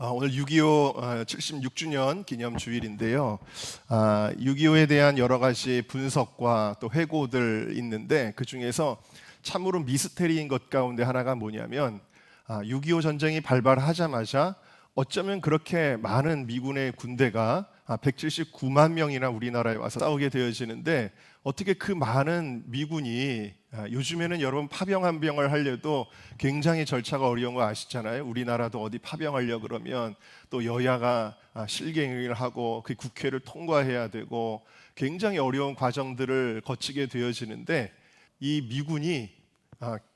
오늘 6.25 76주년 기념 주일인데요. 6.25에 대한 여러 가지 분석과 또 회고들 있는데 그 중에서 참으로 미스테리인 것 가운데 하나가 뭐냐면 6.25 전쟁이 발발하자마자 어쩌면 그렇게 많은 미군의 군대가 179만 명이나 우리나라에 와서 싸우게 되어지는데 어떻게 그 많은 미군이 요즘에는 여러분 파병 한 병을 하려도 굉장히 절차가 어려운 거 아시잖아요. 우리나라도 어디 파병하려 그러면 또 여야가 실갱을 하고 그 국회를 통과해야 되고 굉장히 어려운 과정들을 거치게 되어지는데 이 미군이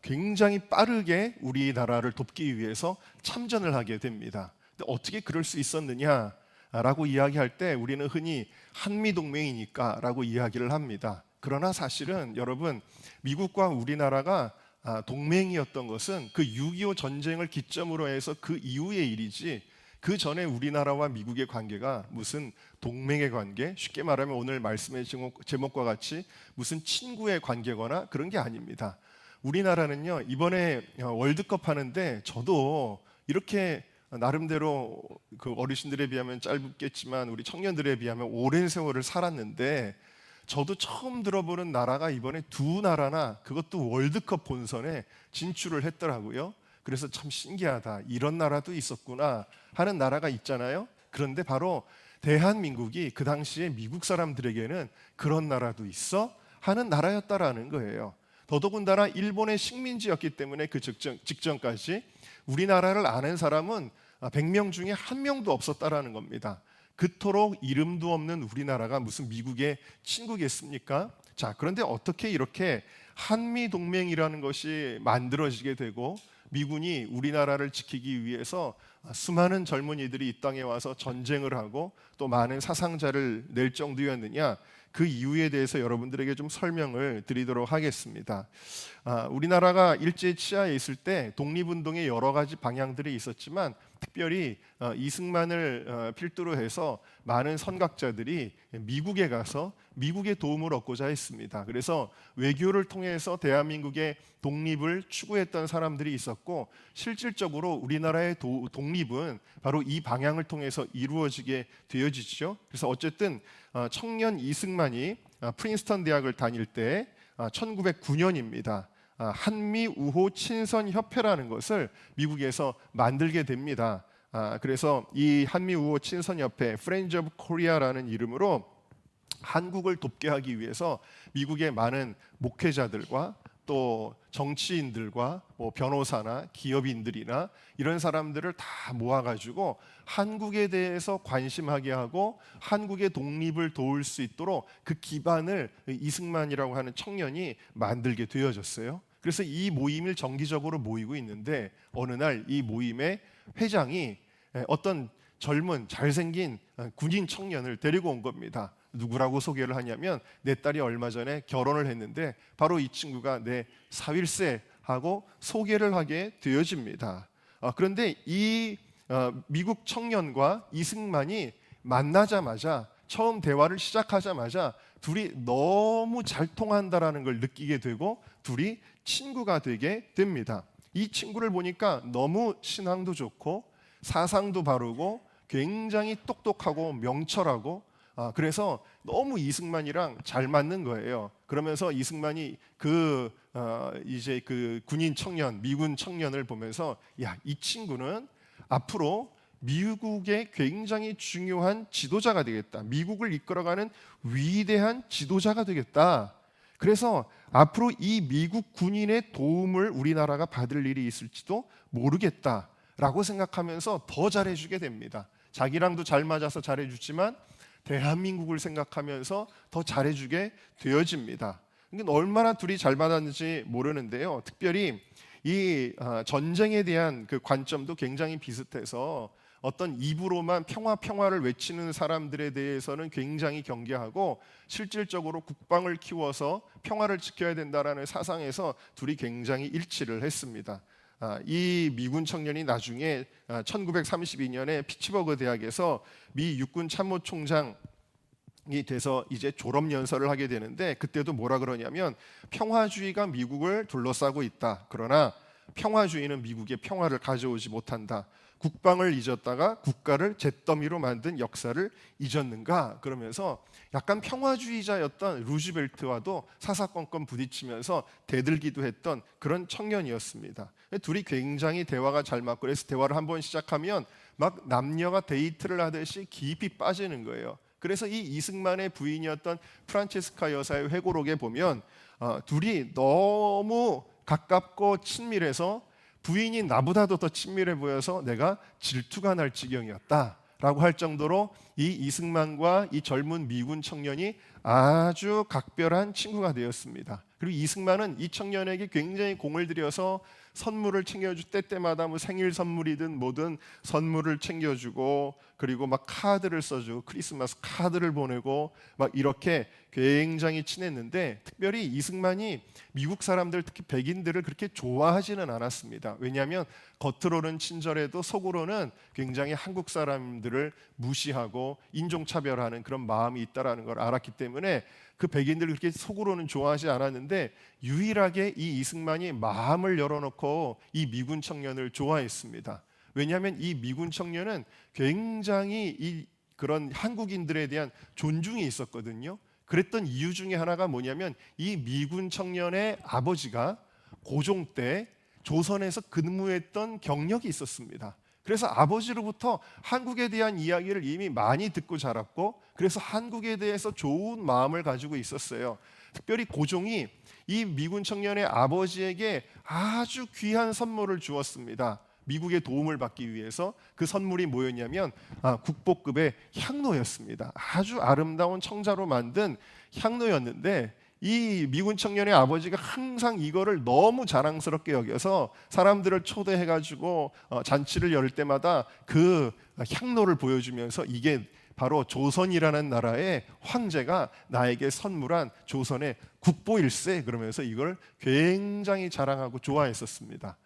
굉장히 빠르게 우리나라를 돕기 위해서 참전을 하게 됩니다. 근데 어떻게 그럴 수 있었느냐? 라고 이야기할 때 우리는 흔히 한미동맹이니까 라고 이야기를 합니다. 그러나 사실은 여러분 미국과 우리나라가 동맹이었던 것은 그 6.25 전쟁을 기점으로 해서 그 이후의 일이지 그 전에 우리나라와 미국의 관계가 무슨 동맹의 관계, 쉽게 말하면 오늘 말씀의 제목과 같이 무슨 친구의 관계거나 그런 게 아닙니다. 우리나라는요 이번에 월드컵 하는데 저도 이렇게 나름대로 그 어르신들에 비하면 짧겠지만 우리 청년들에 비하면 오랜 세월을 살았는데 저도 처음 들어보는 나라가 이번에 두 나라나 그것도 월드컵 본선에 진출을 했더라고요. 그래서 참 신기하다. 이런 나라도 있었구나 하는 나라가 있잖아요. 그런데 바로 대한민국이 그 당시에 미국 사람들에게는 그런 나라도 있어? 하는 나라였다라는 거예요. 더더군다나 일본의 식민지였기 때문에 그 직전까지 우리나라를 아는 사람은 100명 중에 한 명도 없었다라는 겁니다. 그토록 이름도 없는 우리나라가 무슨 미국의 친구겠습니까? 자, 그런데 어떻게 이렇게 한미 동맹이라는 것이 만들어지게 되고 미군이 우리나라를 지키기 위해서 수많은 젊은이들이 이 땅에 와서 전쟁을 하고 또 많은 사상자를 낼 정도였느냐? 그 이유에 대해서 여러분들에게 좀 설명을 드리도록 하겠습니다. 우리나라가 일제 치하에 있을 때 독립운동의 여러 가지 방향들이 있었지만 특별히 이승만을 필두로 해서 많은 선각자들이 미국에 가서 미국의 도움을 얻고자 했습니다. 그래서 외교를 통해서 대한민국의 독립을 추구했던 사람들이 있었고 실질적으로 우리나라의 독립은 바로 이 방향을 통해서 이루어지게 되어지죠. 그래서 어쨌든 청년 이승만이 프린스턴 대학을 다닐 때 1909년입니다. 한미 우호 친선 협회라는 것을 미국에서 만들게 됩니다. 그래서 이 한미 우호 친선 협회 Friends of Korea라는 이름으로 한국을 돕게 하기 위해서 미국의 많은 목회자들과 또 정치인들과 변호사나 기업인들이나 이런 사람들을 다 모아가지고 한국에 대해서 관심하게 하고 한국의 독립을 도울 수 있도록 그 기반을 이승만이라고 하는 청년이 만들게 되어졌어요. 그래서 이 모임을 정기적으로 모이고 있는데 어느 날 이 모임의 회장이 어떤 젊은 잘생긴 군인 청년을 데리고 온 겁니다. 누구라고 소개를 하냐면 내 딸이 얼마 전에 결혼을 했는데 바로 이 친구가 내 사윌세 하고 소개를 하게 되어집니다. 그런데 이 미국 청년과 이승만이 만나자마자 처음 대화를 시작하자마자 둘이 너무 잘 통한다라는 걸 느끼게 되고 둘이 친구가 되게 됩니다. 이 친구를 보니까 너무 신앙도 좋고 사상도 바르고 굉장히 똑똑하고 명철하고 그래서 너무 이승만이랑 잘 맞는 거예요. 그러면서 이승만이 이제 그 군인 청년, 미군 청년을 보면서 야, 이 친구는 앞으로 미국의 굉장히 중요한 지도자가 되겠다. 미국을 이끌어가는 위대한 지도자가 되겠다. 그래서 앞으로 이 미국 군인의 도움을 우리나라가 받을 일이 있을지도 모르겠다라고 생각하면서 더 잘해주게 됩니다. 자기랑도 잘 맞아서 잘해주지만 대한민국을 생각하면서 더 잘해주게 되어집니다. 그러니까 얼마나 둘이 잘 맞았는지 모르는데요. 특별히 이 전쟁에 대한 그 관점도 굉장히 비슷해서 어떤 입으로만 평화를 외치는 사람들에 대해서는 굉장히 경계하고 실질적으로 국방을 키워서 평화를 지켜야 된다라는 사상에서 둘이 굉장히 일치를 했습니다. 이 미군 청년이 나중에 1932년에 피츠버그 대학에서 미 육군 참모총장이 돼서 이제 졸업 연설을 하게 되는데 그때도 뭐라 그러냐면 평화주의가 미국을 둘러싸고 있다. 그러나 평화주의는 미국의 평화를 가져오지 못한다. 국방을 잊었다가 국가를 잿더미로 만든 역사를 잊었는가? 그러면서 약간 평화주의자였던 루즈벨트와도 사사건건 부딪히면서 대들기도 했던 그런 청년이었습니다. 둘이 굉장히 대화가 잘 맞고, 그래서 대화를 한번 시작하면 막 남녀가 데이트를 하듯이 깊이 빠지는 거예요. 그래서 이 이승만의 부인이었던 프란체스카 여사의 회고록에 보면 둘이 너무 가깝고 친밀해서 부인이 나보다도 더 친밀해 보여서 내가 질투가 날 지경이었다라고 할 정도로 이 이승만과 이 젊은 미군 청년이 아주 각별한 친구가 되었습니다. 그리고 이승만은 이 청년에게 굉장히 공을 들여서 선물을 챙겨줄 때마다 뭐 생일 선물이든 뭐든 선물을 챙겨주고, 그리고 막 카드를 써주고 크리스마스 카드를 보내고 막 이렇게 굉장히 친했는데, 특별히 이승만이 미국 사람들, 특히 백인들을 그렇게 좋아하지는 않았습니다. 왜냐하면 겉으로는 친절해도 속으로는 굉장히 한국 사람들을 무시하고 인종차별하는 그런 마음이 있다라는 걸 알았기 때문에 그 백인들을 그렇게 속으로는 좋아하지 않았는데, 유일하게 이 이승만이 마음을 열어놓고 이 미군 청년을 좋아했습니다. 왜냐하면 이 미군 청년은 굉장히 그런 한국인들에 대한 존중이 있었거든요. 그랬던 이유 중에 하나가 뭐냐면, 이 미군 청년의 아버지가 고종 때 조선에서 근무했던 경력이 있었습니다. 그래서 아버지로부터 한국에 대한 이야기를 이미 많이 듣고 자랐고, 그래서 한국에 대해서 좋은 마음을 가지고 있었어요. 특별히 고종이 이 미군 청년의 아버지에게 아주 귀한 선물을 주었습니다. 미국의 도움을 받기 위해서. 그 선물이 뭐였냐면 국보급의 향로였습니다. 아주 아름다운 청자로 만든 향로였는데, 이 미군 청년의 아버지가 항상 이거를 너무 자랑스럽게 여겨서 사람들을 초대해가지고 잔치를 열 때마다 그 향로를 보여주면서 이게 바로 조선이라는 나라의 황제가 나에게 선물한 조선의 국보일세, 그러면서 이걸 굉장히 자랑하고 좋아했었습니다.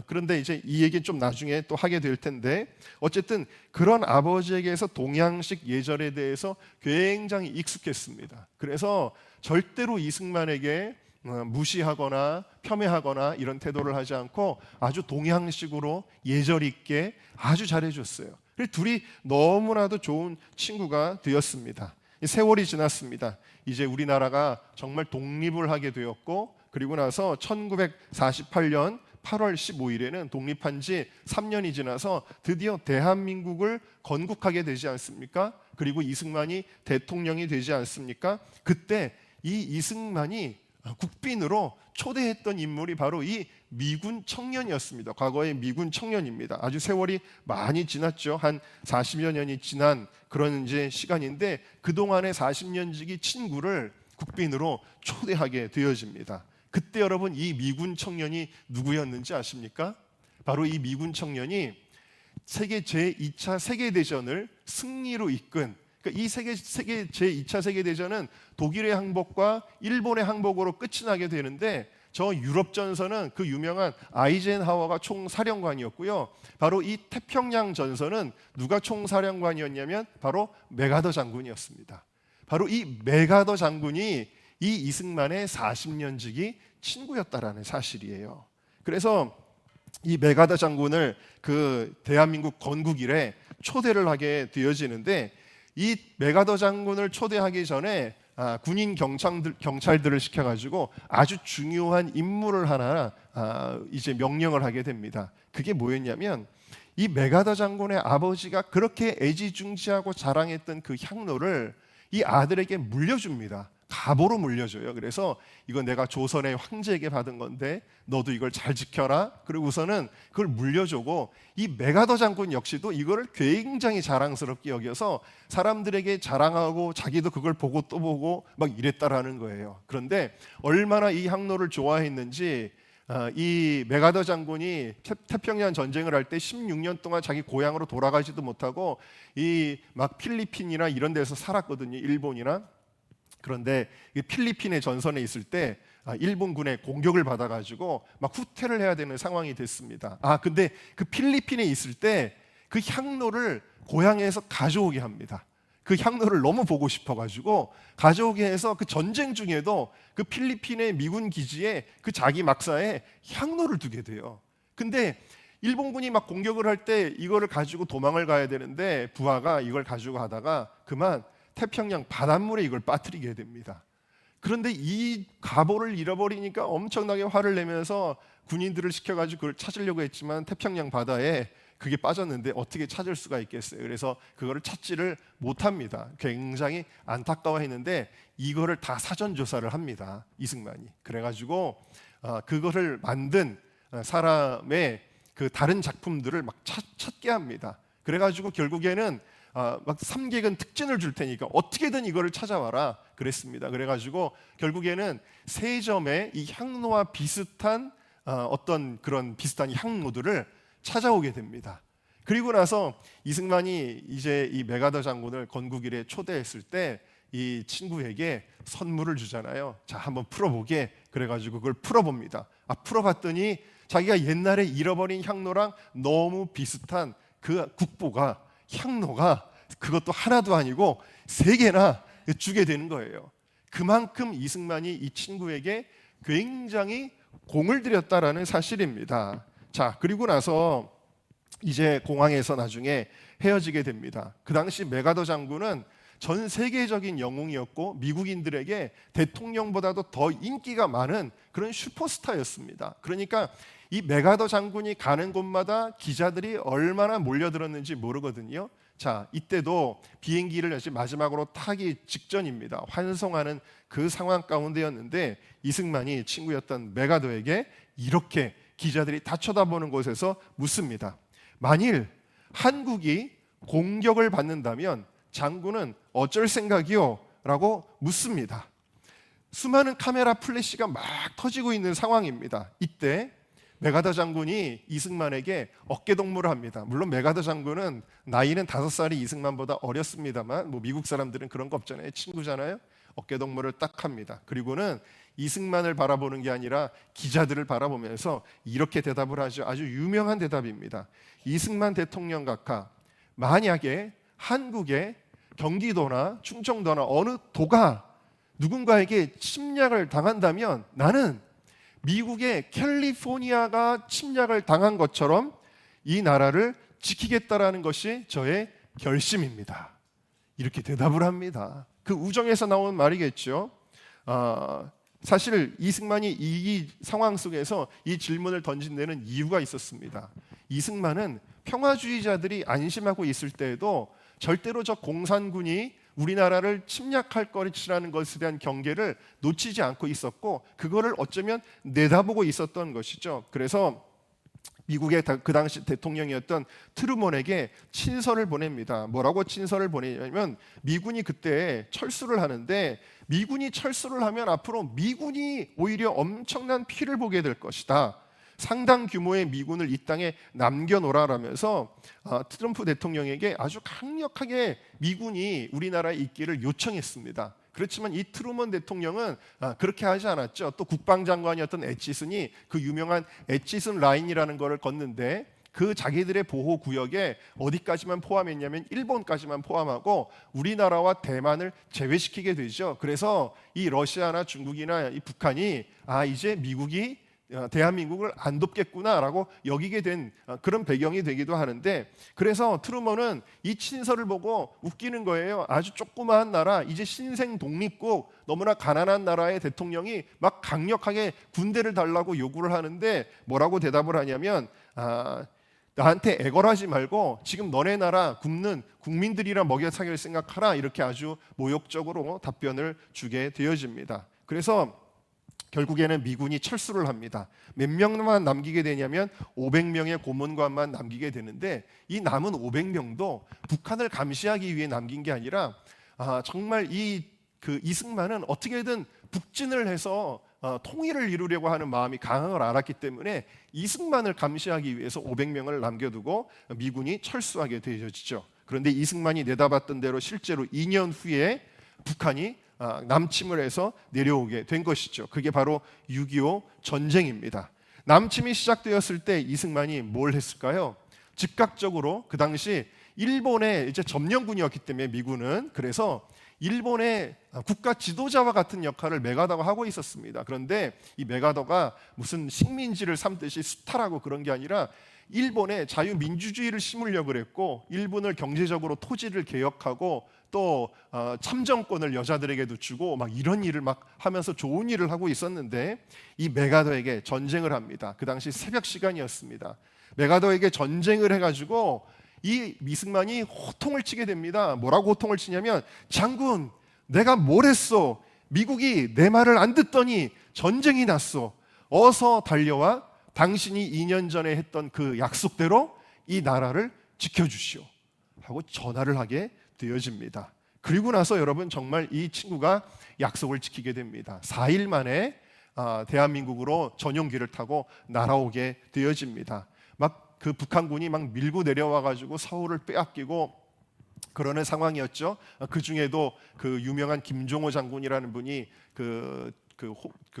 그런데 이제 이 얘기는 좀 나중에 또 하게 될 텐데, 어쨌든 그런 아버지에게서 동양식 예절에 대해서 굉장히 익숙했습니다. 그래서 절대로 이승만에게 무시하거나 폄훼하거나 이런 태도를 하지 않고 아주 동양식으로 예절 있게 아주 잘해줬어요. 그래서 둘이 너무나도 좋은 친구가 되었습니다. 세월이 지났습니다. 이제 우리나라가 정말 독립을 하게 되었고, 그리고 나서 1948년 8월 15일에는 독립한 지 3년이 지나서 드디어 대한민국을 건국하게 되지 않습니까? 그리고 이승만이 대통령이 되지 않습니까? 그때 이 이승만이 국빈으로 초대했던 인물이 바로 이 미군 청년이었습니다. 과거의 미군 청년입니다. 아주 세월이 많이 지났죠. 한 40여 년이 지난 그런 이제 시간인데, 그동안의 40년 지기 친구를 국빈으로 초대하게 되어집니다. 그때 여러분, 이 미군 청년이 누구였는지 아십니까? 바로 이 미군 청년이 세계 제2차 세계대전을 승리로 이끈, 그러니까 이 세계 제2차 세계대전은 독일의 항복과 일본의 항복으로 끝이 나게 되는데, 저 유럽 전선은 그 유명한 아이젠하워가 총사령관이었고요. 바로 이 태평양 전선은 누가 총사령관이었냐면 바로 메가더 장군이었습니다. 바로 이 메가더 장군이 이 이승만의 40년 지기 친구였다라는 사실이에요. 그래서 이 메가더 장군을 그 대한민국 건국 이래 초대를 하게 되어지는데, 이 메가더 장군을 초대하기 전에 군인 경찰들을 시켜가지고 아주 중요한 임무를 하나 이제 명령을 하게 됩니다. 그게 뭐였냐면, 이 메가더 장군의 아버지가 그렇게 애지중지하고 자랑했던 그 향로를 이 아들에게 물려줍니다. 가보로 물려줘요. 그래서 이건 내가 조선의 황제에게 받은 건데 너도 이걸 잘 지켜라. 그리고 우선은 그걸 물려주고, 이 메가더 장군 역시도 이거를 굉장히 자랑스럽게 여겨서 사람들에게 자랑하고 자기도 그걸 보고 또 보고 막 이랬다라는 거예요. 그런데 얼마나 이 향로를 좋아했는지, 이 메가더 장군이 태평양 전쟁을 할 때 16년 동안 자기 고향으로 돌아가지도 못하고 이 막 필리핀이나 이런 데서 살았거든요. 일본이나. 그런데 필리핀의 전선에 있을 때 일본군의 공격을 받아가지고 막 후퇴를 해야 되는 상황이 됐습니다. 근데 그 필리핀에 있을 때 그 향로를 고향에서 가져오게 합니다. 그 향로를 너무 보고 싶어가지고 가져오게 해서 그 전쟁 중에도 그 필리핀의 미군 기지에 그 자기 막사에 향로를 두게 돼요. 근데 일본군이 막 공격을 할 때 이거를 가지고 도망을 가야 되는데 부하가 이걸 가지고 가다가 그만 태평양 바닷물에 이걸 빠뜨리게 됩니다. 그런데 이 갑오를 잃어버리니까 엄청나게 화를 내면서 군인들을 시켜가지고 그걸 찾으려고 했지만 태평양 바다에 그게 빠졌는데 어떻게 찾을 수가 있겠어요. 그래서 그거를 찾지를 못합니다. 굉장히 안타까워했는데 이거를 다 사전 조사를 합니다. 이승만이. 그래가지고 그거를 만든 사람의 그 다른 작품들을 막 찾게 합니다. 그래가지고 결국에는 막 삼객은 특진을 줄 테니까 어떻게든 이거를 찾아와라 그랬습니다. 그래가지고 결국에는 세점의 이 향로와 비슷한 어떤 그런 비슷한 향로들을 찾아오게 됩니다. 그리고 나서 이승만이 이제 이 메가더 장군을 건국일에 초대했을 때 이 친구에게 선물을 주잖아요. 자, 한번 풀어보게. 그래가지고 그걸 풀어봅니다. 풀어봤더니 자기가 옛날에 잃어버린 향로랑 너무 비슷한 그 국보가 향로가 그것도 하나도 아니고 3개나 주게 되는 거예요. 그만큼 이승만이 이 친구에게 굉장히 공을 들였다라는 사실입니다. 자, 그리고 나서 이제 공항에서 나중에 헤어지게 됩니다. 그 당시 메가더 장군은 전 세계적인 영웅이었고 미국인들에게 대통령보다도 더 인기가 많은 그런 슈퍼스타였습니다. 그러니까 이 메가더 장군이 가는 곳마다 기자들이 얼마나 몰려들었는지 모르거든요. 자, 이때도 비행기를 마지막으로 타기 직전입니다. 환송하는 그 상황 가운데였는데 이승만이 친구였던 메가더에게 이렇게 기자들이 다 쳐다보는 곳에서 묻습니다. 만일 한국이 공격을 받는다면 장군은 어쩔 생각이요? 라고 묻습니다. 수많은 카메라 플래시가 막 터지고 있는 상황입니다. 이때 메가더 장군이 이승만에게 어깨동무를 합니다. 물론 메가더 장군은 나이는 5살이 이승만보다 어렸습니다만 미국 사람들은 그런 거 없잖아요. 친구잖아요. 어깨동무를 딱 합니다. 그리고는 이승만을 바라보는 게 아니라 기자들을 바라보면서 이렇게 대답을 하죠. 아주 유명한 대답입니다. 이승만 대통령 각하, 만약에 한국의 경기도나 충청도나 어느 도가 누군가에게 침략을 당한다면 나는 미국의 캘리포니아가 침략을 당한 것처럼 이 나라를 지키겠다라는 것이 저의 결심입니다. 이렇게 대답을 합니다. 그 우정에서 나온 말이겠죠. 사실 이승만이 이 상황 속에서 이 질문을 던진 데는 이유가 있었습니다. 이승만은 평화주의자들이 안심하고 있을 때에도 절대로 저 공산군이 우리나라를 침략할 것이라는 것에 대한 경계를 놓치지 않고 있었고 그거를 어쩌면 내다보고 있었던 것이죠. 그래서 미국의 그 당시 대통령이었던 트루먼에게 친서를 보냅니다. 뭐라고 친서를 보내냐면 미군이 그때 철수를 하는데 미군이 철수를 하면 앞으로 미군이 오히려 엄청난 피해를 보게 될 것이다. 상당 규모의 미군을 이 땅에 남겨놓으라면서 트럼프 대통령에게 아주 강력하게 미군이 우리나라에 있기를 요청했습니다. 그렇지만 이 트루먼 대통령은 그렇게 하지 않았죠. 또 국방장관이었던 애치슨이 그 유명한 애치슨 라인이라는 것을 걷는데 그 자기들의 보호 구역에 어디까지만 포함했냐면 일본까지만 포함하고 우리나라와 대만을 제외시키게 되죠. 그래서 이 러시아나 중국이나 이 북한이 이제 미국이 대한민국을 안 돕겠구나라고 여기게 된 그런 배경이 되기도 하는데 그래서 트루먼은 이 친서를 보고 웃기는 거예요. 아주 조그마한 나라, 이제 신생 독립국, 너무나 가난한 나라의 대통령이 막 강력하게 군대를 달라고 요구를 하는데 뭐라고 대답을 하냐면 나한테 애걸하지 말고 지금 너네 나라 굶는 국민들이랑 먹여 살릴 생각하라, 이렇게 아주 모욕적으로 답변을 주게 되어집니다. 그래서 결국에는 미군이 철수를 합니다. 몇 명만 남기게 되냐면 500명의 고문관만 남기게 되는데 이 남은 500명도 북한을 감시하기 위해 남긴 게 아니라 정말 이승만은 어떻게든 북진을 해서 통일을 이루려고 하는 마음이 강한 걸 알았기 때문에 이승만을 감시하기 위해서 500명을 남겨두고 미군이 철수하게 되어지죠. 그런데 이승만이 내다봤던 대로 실제로 2년 후에 북한이 남침을 해서 내려오게 된 것이죠. 그게 바로 6.25 전쟁입니다. 남침이 시작되었을 때 이승만이 뭘 했을까요? 즉각적으로 그 당시 일본의 이제 점령군이었기 때문에 미군은 그래서 일본의 국가 지도자와 같은 역할을 메가더가 하고 있었습니다. 그런데 이 메가더가 무슨 식민지를 삼듯이 수탈하고 그런 게 아니라 일본에 자유민주주의를 심으려고 그랬고, 일본을 경제적으로 토지를 개혁하고 또 참정권을 여자들에게도 주고 막 이런 일을 막 하면서 좋은 일을 하고 있었는데, 이 메가더에게 전쟁을 합니다. 그 당시 새벽 시간이었습니다. 메가더에게 전쟁을 해가지고 이 미승만이 호통을 치게 됩니다. 뭐라고 호통을 치냐면, 장군, 내가 뭘 했어? 미국이 내 말을 안 듣더니 전쟁이 났어. 어서 달려와 당신이 2년 전에 했던 그 약속대로 이 나라를 지켜주시오 하고 전화를 하게 되어집니다. 그리고 나서 여러분, 정말 이 친구가 약속을 지키게 됩니다. 4일 만에 대한민국으로 전용기를 타고 날아오게 되어집니다. 막 그 북한군이 막 밀고 내려와 가지고 서울을 빼앗기고 그러는 상황이었죠. 그 중에도 그 유명한 김종호 장군이라는 분이 그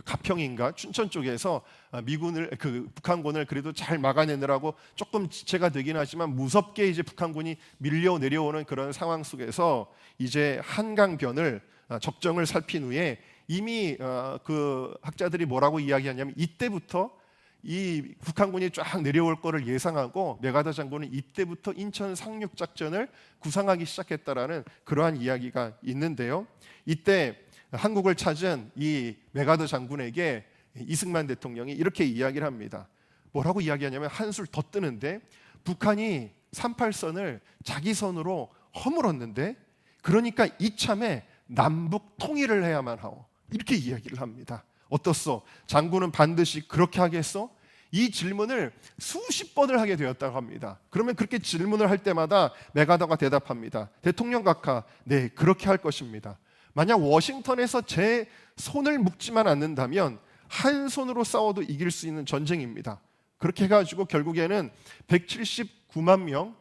가평인가 춘천 쪽에서 미군을, 그 북한군을 그래도 잘 막아내느라고 조금 지체가 되긴 하지만 무섭게 이제 북한군이 밀려 내려오는 그런 상황 속에서 이제 한강변을 적정을 살핀 후에 이미 그 학자들이 뭐라고 이야기하냐면, 이때부터 이 북한군이 쫙 내려올 거를 예상하고 메가더 장군은 이때부터 인천 상륙 작전을 구상하기 시작했다라는 그러한 이야기가 있는데요. 이때 한국을 찾은 이 메가더 장군에게 이승만 대통령이 이렇게 이야기를 합니다. 뭐라고 이야기하냐면, 한술 더 뜨는데, 북한이 38선을 자기 선으로 허물었는데 그러니까 이참에 남북 통일을 해야만 하오, 이렇게 이야기를 합니다. 어떻소? 장군은 반드시 그렇게 하겠소? 이 질문을 수십 번을 하게 되었다고 합니다. 그러면 그렇게 질문을 할 때마다 메가더가 대답합니다. 대통령 각하, 네, 그렇게 할 것입니다. 만약 워싱턴에서 제 손을 묶지만 않는다면 한 손으로 싸워도 이길 수 있는 전쟁입니다. 그렇게 해가지고 결국에는 179만 명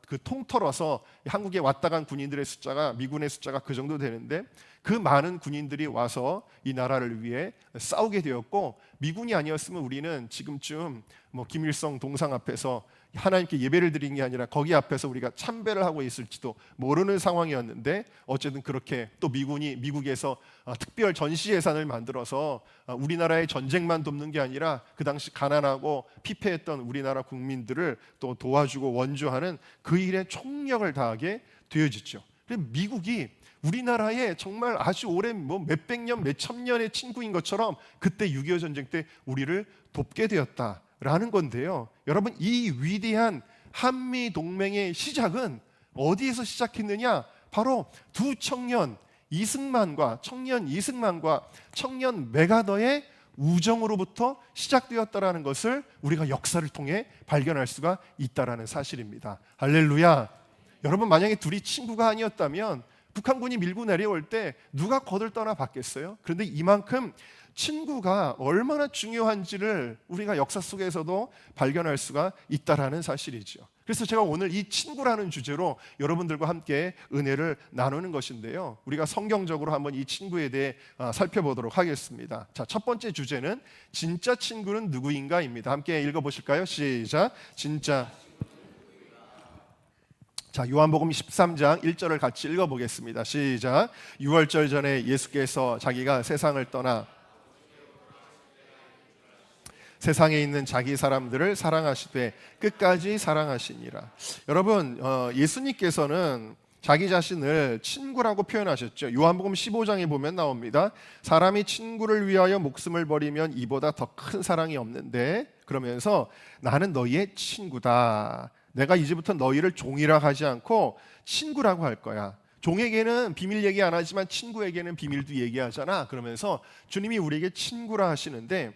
그 통틀어서 한국에 왔다 간 군인들의 숫자가, 미군의 숫자가 그 정도 되는데, 그 많은 군인들이 와서 이 나라를 위해 싸우게 되었고, 미군이 아니었으면 우리는 지금쯤 뭐 김일성 동상 앞에서 하나님께 예배를 드린 게 아니라 거기 앞에서 우리가 참배를 하고 있을지도 모르는 상황이었는데, 어쨌든 그렇게 또 미국에서 특별 전시 예산을 만들어서 우리나라의 전쟁만 돕는 게 아니라 그 당시 가난하고 피폐했던 우리나라 국민들을 또 도와주고 원조하는 그 일에 총력을 다하게 되어지죠. 미국이 우리나라에 정말 아주 오랜 뭐 몇백 년, 몇천 년의 친구인 것처럼 그때 6.25 전쟁 때 우리를 돕게 되었다라는 건데요. 여러분, 이 위대한 한미 동맹의 시작은 어디에서 시작했느냐? 바로 두 청년 이승만과 청년 메가더의 우정으로부터 시작되었다라는 것을 우리가 역사를 통해 발견할 수가 있다라는 사실입니다. 할렐루야. 여러분, 만약에 둘이 친구가 아니었다면 북한군이 밀고 내려올 때 누가 거들떠나 봤겠어요? 그런데 이만큼 친구가 얼마나 중요한지를 우리가 역사 속에서도 발견할 수가 있다라는 사실이죠. 그래서 제가 오늘 이 친구라는 주제로 여러분들과 함께 은혜를 나누는 것인데요. 우리가 성경적으로 한번 이 친구에 대해 살펴보도록 하겠습니다. 자, 첫 번째 주제는 진짜 친구는 누구인가입니다. 함께 읽어보실까요? 시작. 진짜. 자, 요한복음 13장 1절을 같이 읽어보겠습니다. 시작. 6월절 전에 예수께서 자기가 세상을 떠나 세상에 있는 자기 사람들을 사랑하시되 끝까지 사랑하시니라. 여러분, 예수님께서는 자기 자신을 친구라고 표현하셨죠. 요한복음 15장에 보면 나옵니다. 사람이 친구를 위하여 목숨을 버리면 이보다 더 큰 사랑이 없는데, 그러면서 나는 너희의 친구다. 내가 이제부터 너희를 종이라 하지 않고 친구라고 할 거야. 종에게는 비밀 얘기 안 하지만 친구에게는 비밀도 얘기하잖아. 그러면서 주님이 우리에게 친구라 하시는데,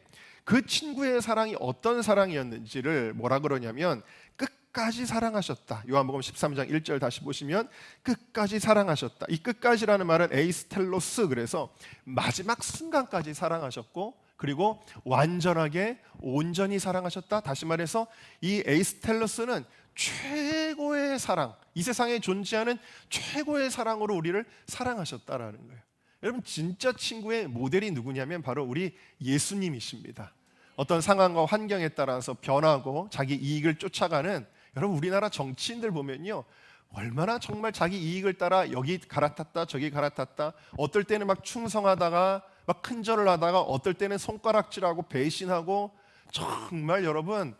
그 친구의 사랑이 어떤 사랑이었는지를 뭐라 그러냐면 끝까지 사랑하셨다. 요한복음 13장 1절 다시 보시면 끝까지 사랑하셨다. 이 끝까지라는 말은 에이스텔로스, 그래서 마지막 순간까지 사랑하셨고, 그리고 완전하게 온전히 사랑하셨다. 다시 말해서 이 에이스텔로스는 최고의 사랑, 이 세상에 존재하는 최고의 사랑으로 우리를 사랑하셨다라는 거예요. 여러분, 진짜 친구의 모델이 누구냐면 바로 우리 예수님이십니다. 어떤 상황과 환경에 따라서 변하고 자기 이익을 쫓아가는, 여러분 우리나라 정치인들 보면요, 얼마나 정말 자기 이익을 따라 여기 갈아탔다 저기 갈아탔다, 어떨 때는 막 충성하다가 막 큰절을 하다가 어떨 때는 손가락질하고 배신하고, 정말 여러분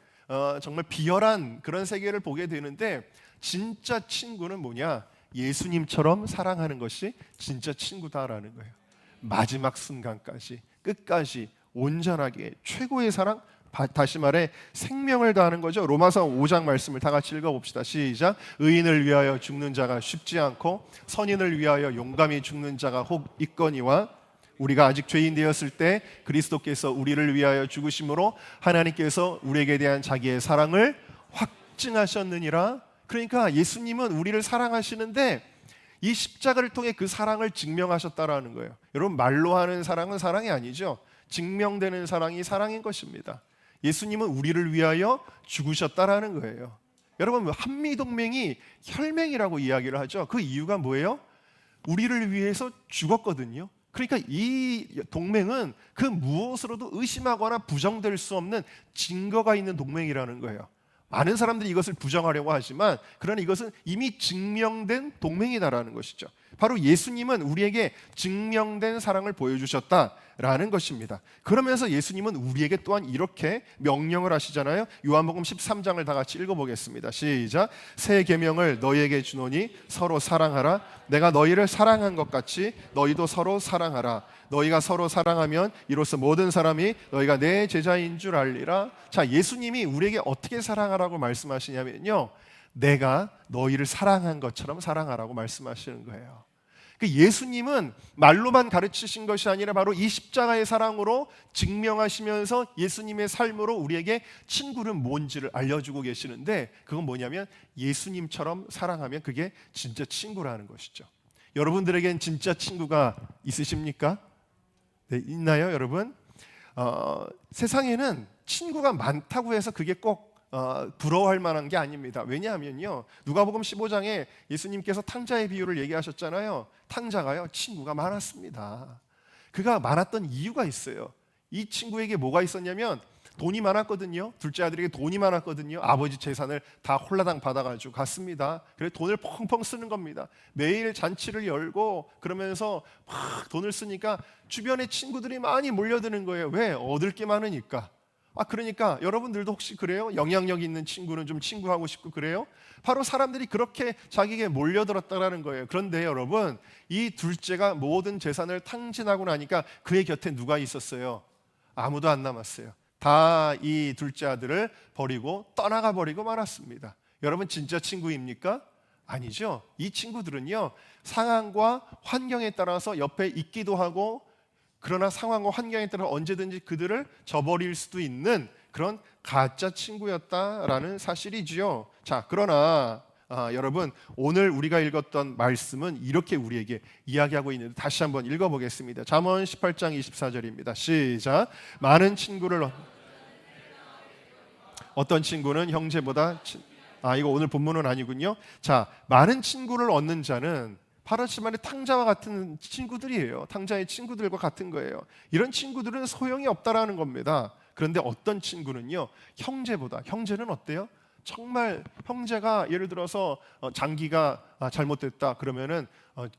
정말 비열한 그런 세계를 보게 되는데, 진짜 친구는 뭐냐? 예수님처럼 사랑하는 것이 진짜 친구다라는 거예요. 마지막 순간까지, 끝까지 온전하게 최고의 사랑, 다시 말해 생명을 다하는 거죠. 로마서 5장 말씀을 다 같이 읽어봅시다. 시작. 의인을 위하여 죽는 자가 쉽지 않고 선인을 위하여 용감히 죽는 자가 혹 있거니와 우리가 아직 죄인 되었을 때 그리스도께서 우리를 위하여 죽으심으로 하나님께서 우리에게 대한 자기의 사랑을 확증하셨느니라. 그러니까 예수님은 우리를 사랑하시는데 이 십자가를 통해 그 사랑을 증명하셨다라는 거예요. 여러분, 말로 하는 사랑은 사랑이 아니죠. 증명되는 사랑이 사랑인 것입니다. 예수님은 우리를 위하여 죽으셨다라는 거예요. 여러분, 한미동맹이 혈맹이라고 이야기를 하죠. 그 이유가 뭐예요? 우리를 위해서 죽었거든요. 그러니까 이 동맹은 그 무엇으로도 의심하거나 부정될 수 없는 증거가 있는 동맹이라는 거예요. 많은 사람들이 이것을 부정하려고 하지만 그러나 이것은 이미 증명된 동맹이다라는 것이죠. 바로 예수님은 우리에게 증명된 사랑을 보여주셨다라는 것입니다. 그러면서 예수님은 우리에게 또한 이렇게 명령을 하시잖아요. 요한복음 13장을 다 같이 읽어보겠습니다. 시작. 새 계명을 너희에게 주노니 서로 사랑하라. 내가 너희를 사랑한 것 같이 너희도 서로 사랑하라. 너희가 서로 사랑하면 이로써 모든 사람이 너희가 내 제자인 줄 알리라. 자, 예수님이 우리에게 어떻게 사랑하라고 말씀하시냐면요, 내가 너희를 사랑한 것처럼 사랑하라고 말씀하시는 거예요. 예수님은 말로만 가르치신 것이 아니라 바로 이 십자가의 사랑으로 증명하시면서 예수님의 삶으로 우리에게 친구는 뭔지를 알려주고 계시는데, 그건 뭐냐면 예수님처럼 사랑하면 그게 진짜 친구라는 것이죠. 여러분들에겐 진짜 친구가 있으십니까? 네, 있나요, 여러분? 세상에는 친구가 많다고 해서 그게 꼭 부러워할 만한 게 아닙니다. 왜냐하면요, 누가복음 15장에 예수님께서 탕자의 비유를 얘기하셨잖아요. 탕자가요, 친구가 많았습니다. 그가 많았던 이유가 있어요. 이 친구에게 뭐가 있었냐면 돈이 많았거든요. 둘째 아들에게 돈이 많았거든요. 아버지 재산을 다 홀라당 받아가지고 갔습니다. 그래서 돈을 펑펑 쓰는 겁니다. 매일 잔치를 열고 그러면서 막 돈을 쓰니까 주변에 친구들이 많이 몰려드는 거예요. 왜? 얻을 게 많으니까. 그러니까 여러분들도 혹시 그래요? 영향력 있는 친구는 좀 친구하고 싶고 그래요? 바로 사람들이 그렇게 자기에게 몰려들었다라는 거예요. 그런데 여러분, 이 둘째가 모든 재산을 탕진하고 나니까 그의 곁에 누가 있었어요? 아무도 안 남았어요. 다 이 둘째 아들을 버리고 떠나가 버리고 말았습니다. 여러분, 진짜 친구입니까? 아니죠. 이 친구들은요, 상황과 환경에 따라서 옆에 있기도 하고, 그러나 상황과 환경에 따라 언제든지 그들을 저버릴 수도 있는 그런 가짜 친구였다라는 사실이지요. 자, 그러나 여러분, 오늘 우리가 읽었던 말씀은 이렇게 우리에게 이야기하고 있는데 다시 한번 읽어보겠습니다. 잠언 18장 24절입니다. 시작. 많은 친구를 어떤 친구는 형제보다 이거 오늘 본문은 아니군요. 자, 많은 친구를 얻는 자는 파라시만의 탕자와 같은 친구들이에요. 탕자의 친구들과 같은 거예요. 이런 친구들은 소용이 없다라는 겁니다. 그런데 어떤 친구는요, 형제보다, 형제는 어때요? 정말 형제가 예를 들어서 장기가 잘못됐다 그러면은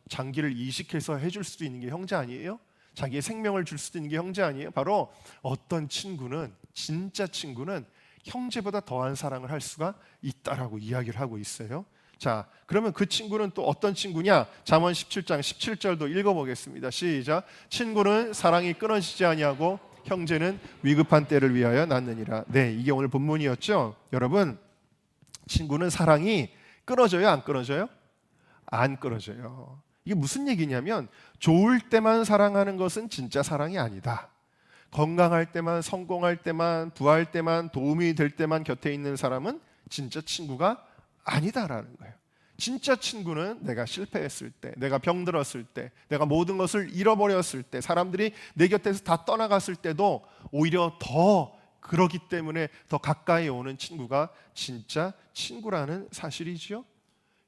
장기를 이식해서 해줄 수도 있는 게 형제 아니에요? 자기의 생명을 줄 수도 있는 게 형제 아니에요? 바로 어떤 친구는, 진짜 친구는 형제보다 더한 사랑을 할 수가 있다라고 이야기를 하고 있어요. 자, 그러면 그 친구는 또 어떤 친구냐? 잠언 17장 17절도 읽어보겠습니다. 시작. 친구는 사랑이 끊어지지 아니하고 형제는 위급한 때를 위하여 낳느니라. 네, 이게 오늘 본문이었죠. 여러분, 친구는 사랑이 끊어져요, 안 끊어져요? 안 끊어져요. 이게 무슨 얘기냐면 좋을 때만 사랑하는 것은 진짜 사랑이 아니다. 건강할 때만, 성공할 때만, 부할 때만, 도움이 될 때만 곁에 있는 사람은 진짜 친구가 아니다라는 거예요. 진짜 친구는 내가 실패했을 때, 내가 병들었을 때, 내가 모든 것을 잃어버렸을 때, 사람들이 내 곁에서 다 떠나갔을 때도 오히려 더 그러기 때문에 더 가까이 오는 친구가 진짜 친구라는 사실이지요.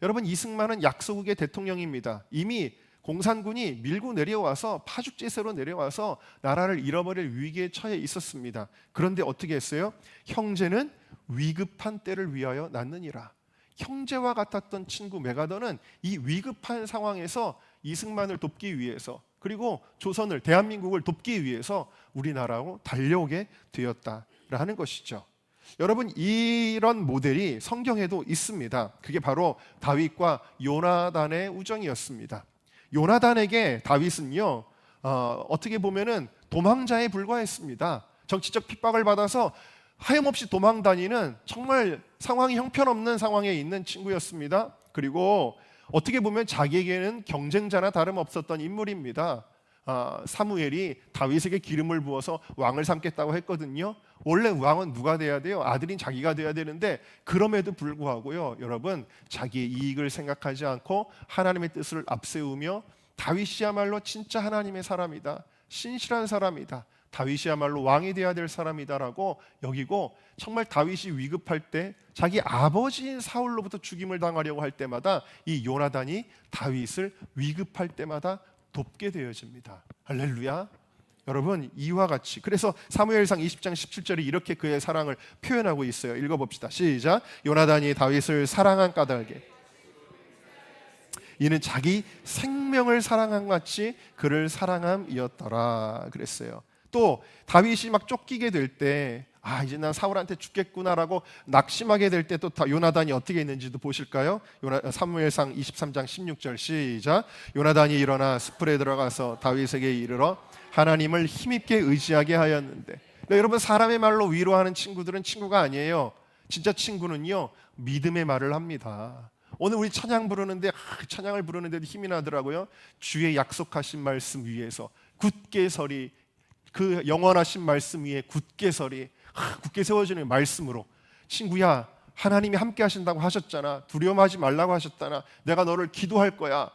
여러분, 이승만은 약소국의 대통령입니다. 이미 공산군이 밀고 내려와서 파죽지세로 내려와서 나라를 잃어버릴 위기에 처해 있었습니다. 그런데 어떻게 했어요? 형제는 위급한 때를 위하여 낳느니라. 형제와 같았던 친구 메가더는 이 위급한 상황에서 이승만을 돕기 위해서, 그리고 조선을, 대한민국을 돕기 위해서 우리나라로 달려오게 되었다라는 것이죠. 여러분, 이런 모델이 성경에도 있습니다. 그게 바로 다윗과 요나단의 우정이었습니다. 요나단에게 다윗은요, 어떻게 보면은 도망자에 불과했습니다. 정치적 핍박을 받아서 하염없이 도망 다니는 정말 상황이 형편없는 상황에 있는 친구였습니다. 그리고 어떻게 보면 자기에게는 경쟁자나 다름없었던 인물입니다. 사무엘이 다윗에게 기름을 부어서 왕을 삼겠다고 했거든요. 원래 왕은 누가 돼야 돼요? 아들인 자기가 돼야 되는데, 그럼에도 불구하고요, 여러분, 자기의 이익을 생각하지 않고 하나님의 뜻을 앞세우며, 다윗이야말로 진짜 하나님의 사람이다, 신실한 사람이다, 다윗이야말로 왕이 돼야 될 사람이다라고 여기고, 정말 다윗이 위급할 때, 자기 아버지인 사울로부터 죽임을 당하려고 할 때마다 이 요나단이 다윗을 위급할 때마다 돕게 되어집니다. 할렐루야. 여러분, 이와 같이, 그래서 사무엘상 20장 17절에 이렇게 그의 사랑을 표현하고 있어요. 읽어봅시다. 시작. 요나단이 다윗을 사랑한 까닭에 이는 자기 생명을 사랑한 같이 그를 사랑함이었더라 그랬어요. 또 다윗이 막 쫓기게 될 때, 이제 난 사울한테 죽겠구나라고 낙심하게 될 때 또 요나단이 어떻게 했는지도 보실까요? 사무엘상 23장 16절 시작. 요나단이 일어나 숯불에 들어가서 다윗에게 이르러 하나님을 힘입게 의지하게 하였는데. 여러분, 사람의 말로 위로하는 친구들은 친구가 아니에요. 진짜 친구는요, 믿음의 말을 합니다. 오늘 우리 찬양 부르는데 찬양을 부르는데도 힘이 나더라고요. 주의 약속하신 말씀 위에서 굳게 서리, 그 영원하신 말씀 위에 굳게 서리. 굳게 세워지는 말씀으로, 친구야, 하나님이 함께 하신다고 하셨잖아, 두려움하지 말라고 하셨잖아, 내가 너를 기도할 거야.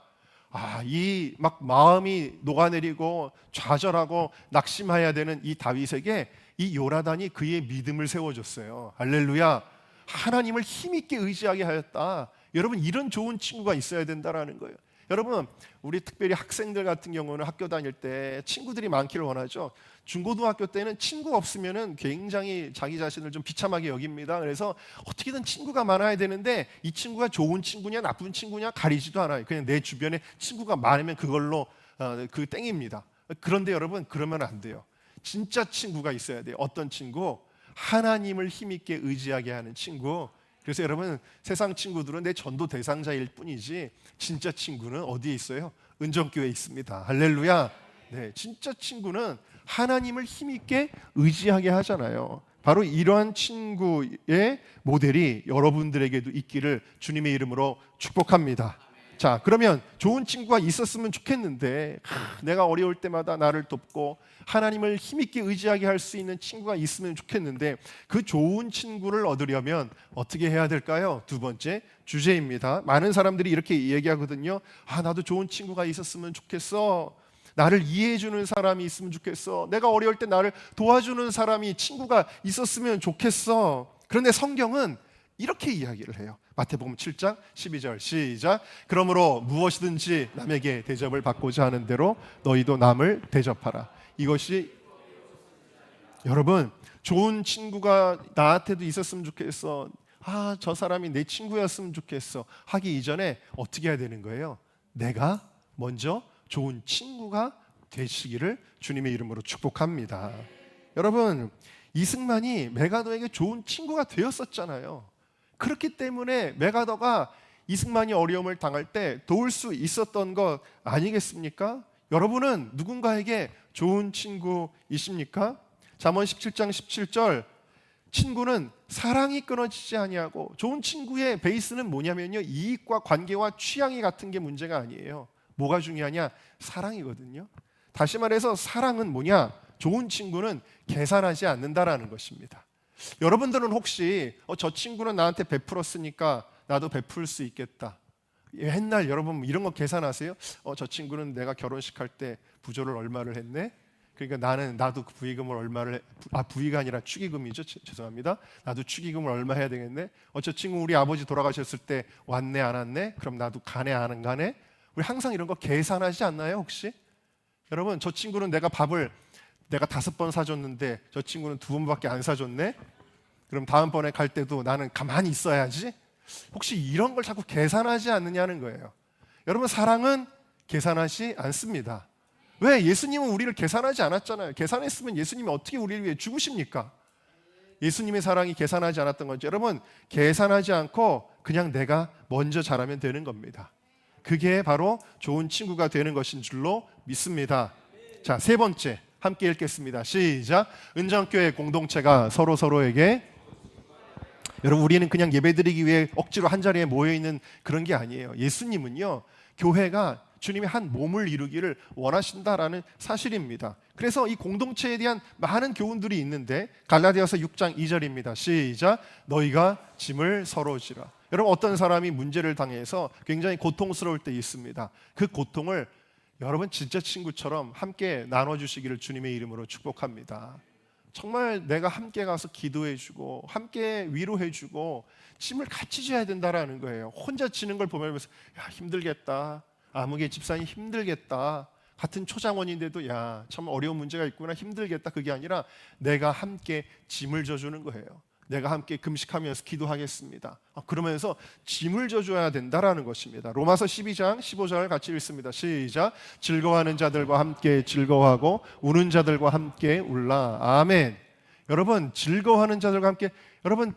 이 막 마음이 녹아내리고 좌절하고 낙심해야 되는 이 다윗에게 이 요나단이 그의 믿음을 세워줬어요. 할렐루야. 하나님을 힘있게 의지하게 하였다. 여러분, 이런 좋은 친구가 있어야 된다라는 거예요. 여러분, 우리 특별히 학생들 같은 경우는 학교 다닐 때 친구들이 많기를 원하죠. 중고등학교 때는 친구 없으면은 굉장히 자기 자신을 좀 비참하게 여깁니다. 그래서 어떻게든 친구가 많아야 되는데, 이 친구가 좋은 친구냐 나쁜 친구냐 가리지도 않아요. 그냥 내 주변에 친구가 많으면 그걸로 그 땡입니다. 그런데 여러분, 그러면 안 돼요. 진짜 친구가 있어야 돼요. 어떤 친구? 하나님을 힘있게 의지하게 하는 친구. 그래서 여러분, 세상 친구들은 내 전도 대상자일 뿐이지, 진짜 친구는 어디에 있어요? 은정교회에 있습니다. 할렐루야. 네, 진짜 친구는 하나님을 힘있게 의지하게 하잖아요. 바로 이러한 친구의 모델이 여러분들에게도 있기를 주님의 이름으로 축복합니다. 자, 그러면 좋은 친구가 있었으면 좋겠는데, 내가 어려울 때마다 나를 돕고 하나님을 힘있게 의지하게 할 수 있는 친구가 있으면 좋겠는데, 그 좋은 친구를 얻으려면 어떻게 해야 될까요? 두 번째 주제입니다. 많은 사람들이 이렇게 얘기하거든요. 나도 좋은 친구가 있었으면 좋겠어. 나를 이해해주는 사람이 있으면 좋겠어. 내가 어려울 때 나를 도와주는 사람이, 친구가 있었으면 좋겠어. 그런데 성경은 이렇게 이야기를 해요. 마태복음 7장 12절 시작. 그러므로 무엇이든지 남에게 대접을 받고자 하는 대로 너희도 남을 대접하라. 이것이, 여러분, 좋은 친구가 나한테도 있었으면 좋겠어, 저 사람이 내 친구였으면 좋겠어 하기 이전에 어떻게 해야 되는 거예요? 내가 먼저 좋은 친구가 되시기를 주님의 이름으로 축복합니다. 여러분, 이승만이 메가더에게 좋은 친구가 되었었잖아요. 그렇기 때문에 메가더가 이승만이 어려움을 당할 때 도울 수 있었던 것 아니겠습니까? 여러분은 누군가에게 좋은 친구이십니까? 잠언 17장 17절, 친구는 사랑이 끊어지지 아니하고. 좋은 친구의 베이스는 뭐냐면요, 이익과 관계와 취향이 같은 게 문제가 아니에요. 뭐가 중요하냐? 사랑이거든요. 다시 말해서 사랑은 뭐냐? 좋은 친구는 계산하지 않는다라는 것입니다. 여러분들은 혹시 저 친구는 나한테 베풀었으니까 나도 베풀 수 있겠다, 옛날 여러분 이런 거 계산하세요? 저 친구는 내가 결혼식 할 때 부조를 얼마를 했네? 그러니까 나도 그 부의금을 얼마를 부의가 아니라 축의금이죠. 죄송합니다. 나도 축의금을 얼마 해야 되겠네? 저 친구 우리 아버지 돌아가셨을 때 왔네 안 왔네? 그럼 나도 가네 안 가네? 우리 항상 이런 거 계산하지 않나요 혹시? 여러분, 저 친구는 내가 밥을 5번 사줬는데 저 친구는 2번밖에 안 사줬네? 그럼 다음번에 갈 때도 나는 가만히 있어야지? 혹시 이런 걸 자꾸 계산하지 않느냐는 거예요. 여러분, 사랑은 계산하지 않습니다. 왜? 예수님은 우리를 계산하지 않았잖아요. 계산했으면 예수님이 어떻게 우리를 위해 죽으십니까? 예수님의 사랑이 계산하지 않았던 건지, 여러분 계산하지 않고 그냥 내가 먼저 잘하면 되는 겁니다. 그게 바로 좋은 친구가 되는 것인 줄로 믿습니다. 자, 세 번째 함께 읽겠습니다. 시작. 은정교회 공동체가 서로에게, 여러분 우리는 그냥 예배드리기 위해 억지로 한 자리에 모여있는 그런 게 아니에요. 예수님은요, 교회가 주님의 한 몸을 이루기를 원하신다라는 사실입니다. 그래서 이 공동체에 대한 많은 교훈들이 있는데, 갈라디아서 6장 2절입니다. 시작. 너희가 짐을 서로 지라. 여러분 어떤 사람이 문제를 당해서 굉장히 고통스러울 때 있습니다. 그 고통을 여러분 진짜 친구처럼 함께 나눠주시기를 주님의 이름으로 축복합니다. 정말 내가 함께 가서 기도해주고 함께 위로해주고 짐을 같이 져야 된다라는 거예요. 혼자 지는 걸 보면서 야, 힘들겠다. 아무개 집사님 힘들겠다. 같은 초장원인데도 야, 참 어려운 문제가 있구나, 힘들겠다. 그게 아니라 내가 함께 짐을 져주는 거예요. 내가 함께 금식하면서 기도하겠습니다. 그러면서 짐을 져줘야 된다라는 것입니다. 로마서 12장 15절 같이 읽습니다. 시작. 즐거워하는 자들과 함께 즐거워하고 우는 자들과 함께 울라. 아멘. 여러분 즐거워하는 자들과 함께, 여러분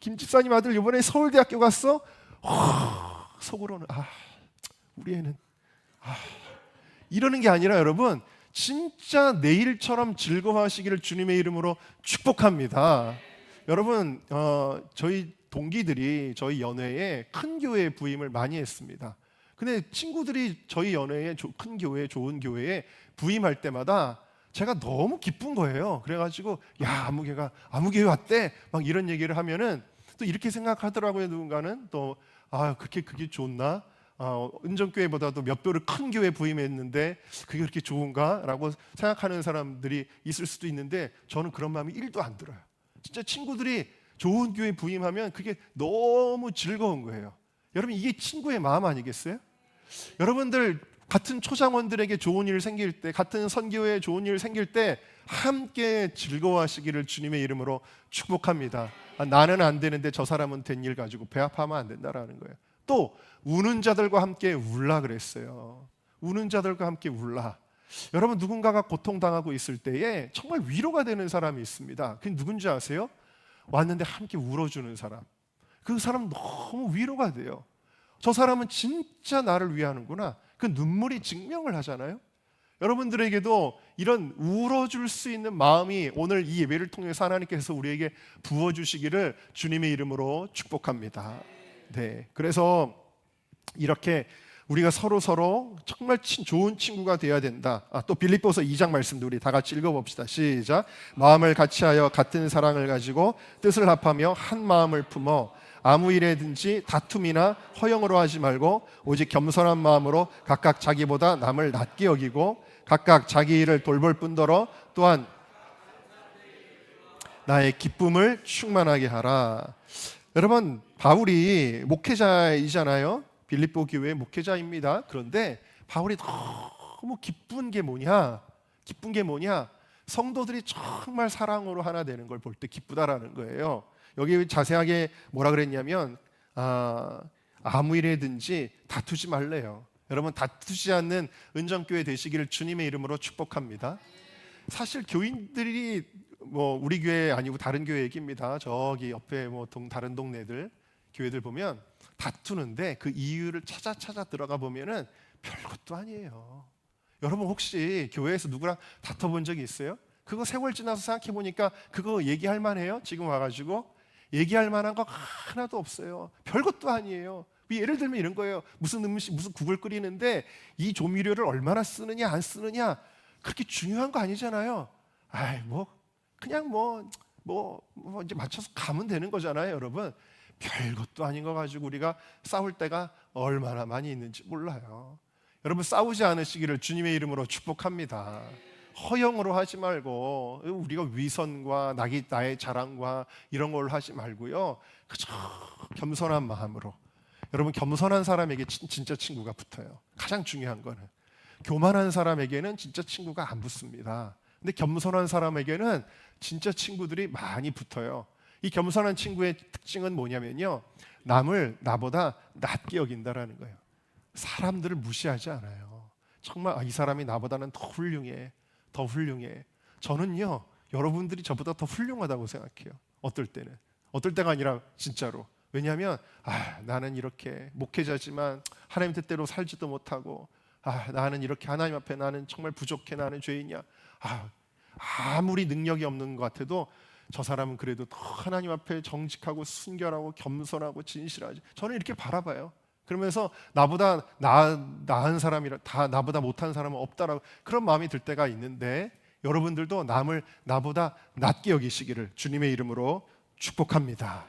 김 집사님 아들 이번에 서울대학교 갔어? 속으로는 우리 애는 이러는 게 아니라, 여러분 진짜 내일처럼 즐거워하시기를 주님의 이름으로 축복합니다. 여러분 저희 동기들이 저희 연회에 큰 교회 부임을 많이 했습니다. 근데 친구들이 저희 연회에 큰 교회, 좋은 교회에 부임할 때마다 제가 너무 기쁜 거예요. 그래가지고 야, 아무개가 아무개에 왔대 막 이런 얘기를 하면은 또 이렇게 생각하더라고요. 누군가는 또 그게 좋나? 은정교회보다도 몇 배로 큰 교회 부임했는데 그게 그렇게 좋은가? 라고 생각하는 사람들이 있을 수도 있는데, 저는 그런 마음이 1도 안 들어요. 진짜 친구들이 좋은 교회 부임하면 그게 너무 즐거운 거예요. 여러분 이게 친구의 마음 아니겠어요? 여러분들 같은 초장원들에게 좋은 일 생길 때, 같은 선교회에 좋은 일 생길 때 함께 즐거워하시기를 주님의 이름으로 축복합니다. 나는 안 되는데 저 사람은 된 일 가지고 배합하면 안 된다라는 거예요. 또 우는 자들과 함께 울라 그랬어요. 우는 자들과 함께 울라. 여러분 누군가가 고통당하고 있을 때에 정말 위로가 되는 사람이 있습니다. 그게 누군지 아세요? 왔는데 함께 울어주는 사람. 그 사람 너무 위로가 돼요. 저 사람은 진짜 나를 위하는구나. 그 눈물이 증명을 하잖아요. 여러분들에게도 이런 울어줄 수 있는 마음이 오늘 이 예배를 통해서 하나님께서 우리에게 부어주시기를 주님의 이름으로 축복합니다. 네, 그래서 이렇게 우리가 서로 정말 좋은 친구가 되어야 된다. 또 빌립보서 2장 말씀도 우리 다 같이 읽어봅시다. 시작. 마음을 같이하여 같은 사랑을 가지고 뜻을 합하며 한 마음을 품어 아무 일에든지 다툼이나 허영으로 하지 말고 오직 겸손한 마음으로 각각 자기보다 남을 낮게 여기고 각각 자기 일을 돌볼 뿐더러 또한 나의 기쁨을 충만하게 하라. 여러분 바울이 목회자이잖아요. 빌립보 교회의 목회자입니다. 그런데 바울이 너무 기쁜 게 뭐냐? 성도들이 정말 사랑으로 하나 되는 걸 볼 때 기쁘다라는 거예요. 여기 자세하게 뭐라 그랬냐면 아무 일에든지 다투지 말래요. 여러분 다투지 않는 은정교회 되시기를 주님의 이름으로 축복합니다. 사실 교인들이 우리 교회 아니고 다른 교회 얘기입니다. 저기 옆에 다른 동네들 교회들 보면 다투는데 그 이유를 찾아 들어가 보면은 별것도 아니에요. 여러분 혹시 교회에서 누구랑 다퉈본 적이 있어요? 그거 세월 지나서 생각해 보니까 그거 얘기할 만해요? 지금 와가지고 얘기할 만한 거 하나도 없어요. 별것도 아니에요. 예를 들면 이런 거예요. 무슨 음식, 무슨 국을 끓이는데 이 조미료를 얼마나 쓰느냐 안 쓰느냐 그렇게 중요한 거 아니잖아요. 그냥 이제 맞춰서 가면 되는 거잖아요, 여러분. 별것도 아닌 거 가지고 우리가 싸울 때가 얼마나 많이 있는지 몰라요. 여러분 싸우지 않으시기를 주님의 이름으로 축복합니다. 허영으로 하지 말고 우리가 위선과 나의 자랑과 이런 걸 하지 말고요. 그저 겸손한 마음으로. 여러분 겸손한 사람에게 진짜 친구가 붙어요. 가장 중요한 거는 교만한 사람에게는 진짜 친구가 안 붙습니다. 근데 겸손한 사람에게는 진짜 친구들이 많이 붙어요. 이 겸손한 친구의 특징은 뭐냐면요, 남을 나보다 낮게 여긴다라는 거예요. 사람들을 무시하지 않아요. 정말 이 사람이 나보다는 더 훌륭해. 저는요 여러분들이 저보다 더 훌륭하다고 생각해요. 어떨 때는. 어떨 때가 아니라 진짜로. 왜냐하면 나는 이렇게 목회자지만 하나님 뜻대로 살지도 못하고 나는 이렇게 하나님 앞에 나는 정말 부족해, 나는 죄인이야. 아무리 능력이 없는 것 같아도 저 사람은 그래도 더 하나님 앞에 정직하고 순결하고 겸손하고 진실하지. 저는 이렇게 바라봐요. 그러면서 나보다 나은 사람이라 다 나보다 못한 사람은 없다라고 그런 마음이 들 때가 있는데 여러분들도 남을 나보다 낮게 여기시기를 주님의 이름으로 축복합니다.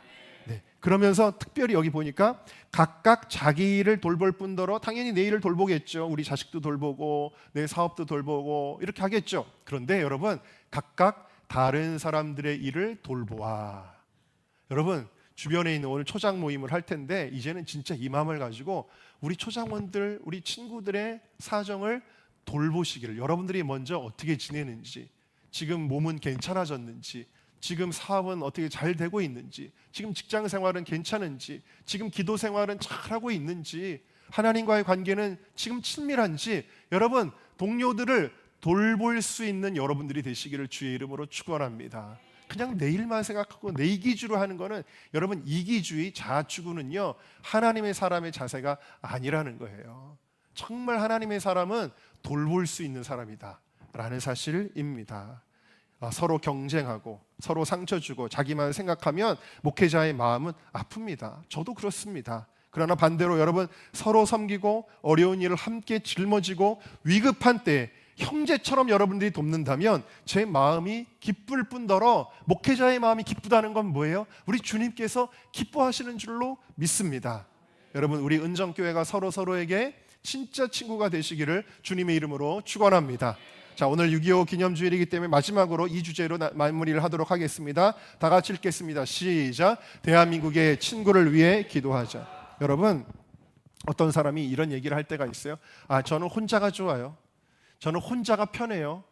네. 그러면서 특별히 여기 보니까 각각 자기 일을 돌볼 뿐더러 당연히 내 일을 돌보겠죠. 우리 자식도 돌보고 내 사업도 돌보고 이렇게 하겠죠. 그런데 여러분 각각 다른 사람들의 일을 돌보아. 여러분 주변에 있는 오늘 초장 모임을 할 텐데 이제는 진짜 이 마음을 가지고 우리 초장원들, 우리 친구들의 사정을 돌보시기를, 여러분들이 먼저 어떻게 지내는지, 지금 몸은 괜찮아졌는지, 지금 사업은 어떻게 잘 되고 있는지, 지금 직장 생활은 괜찮은지, 지금 기도 생활은 잘하고 있는지, 하나님과의 관계는 지금 친밀한지, 여러분 동료들을 돌볼 수 있는 여러분들이 되시기를 주의 이름으로 축원합니다. 그냥 내 일만 생각하고 내 이기주로 하는 거는 여러분 이기주의 자아추구는요 하나님의 사람의 자세가 아니라는 거예요. 정말 하나님의 사람은 돌볼 수 있는 사람이다 라는 사실입니다. 서로 경쟁하고 서로 상처 주고 자기만 생각하면 목회자의 마음은 아픕니다. 저도 그렇습니다. 그러나 반대로 여러분 서로 섬기고 어려운 일을 함께 짊어지고 위급한 때 형제처럼 여러분들이 돕는다면 제 마음이 기쁠 뿐더러 목회자의 마음이 기쁘다는 건 뭐예요? 우리 주님께서 기뻐하시는 줄로 믿습니다. 여러분 우리 은정교회가 서로에게 진짜 친구가 되시기를 주님의 이름으로 축원합니다. 자, 오늘 6.25 기념주일이기 때문에 마지막으로 이 주제로 마무리를 하도록 하겠습니다. 다 같이 읽겠습니다. 시작. 대한민국의 친구를 위해 기도하자. 여러분 어떤 사람이 이런 얘기를 할 때가 있어요. 저는 혼자가 좋아요. 저는 혼자가 편해요.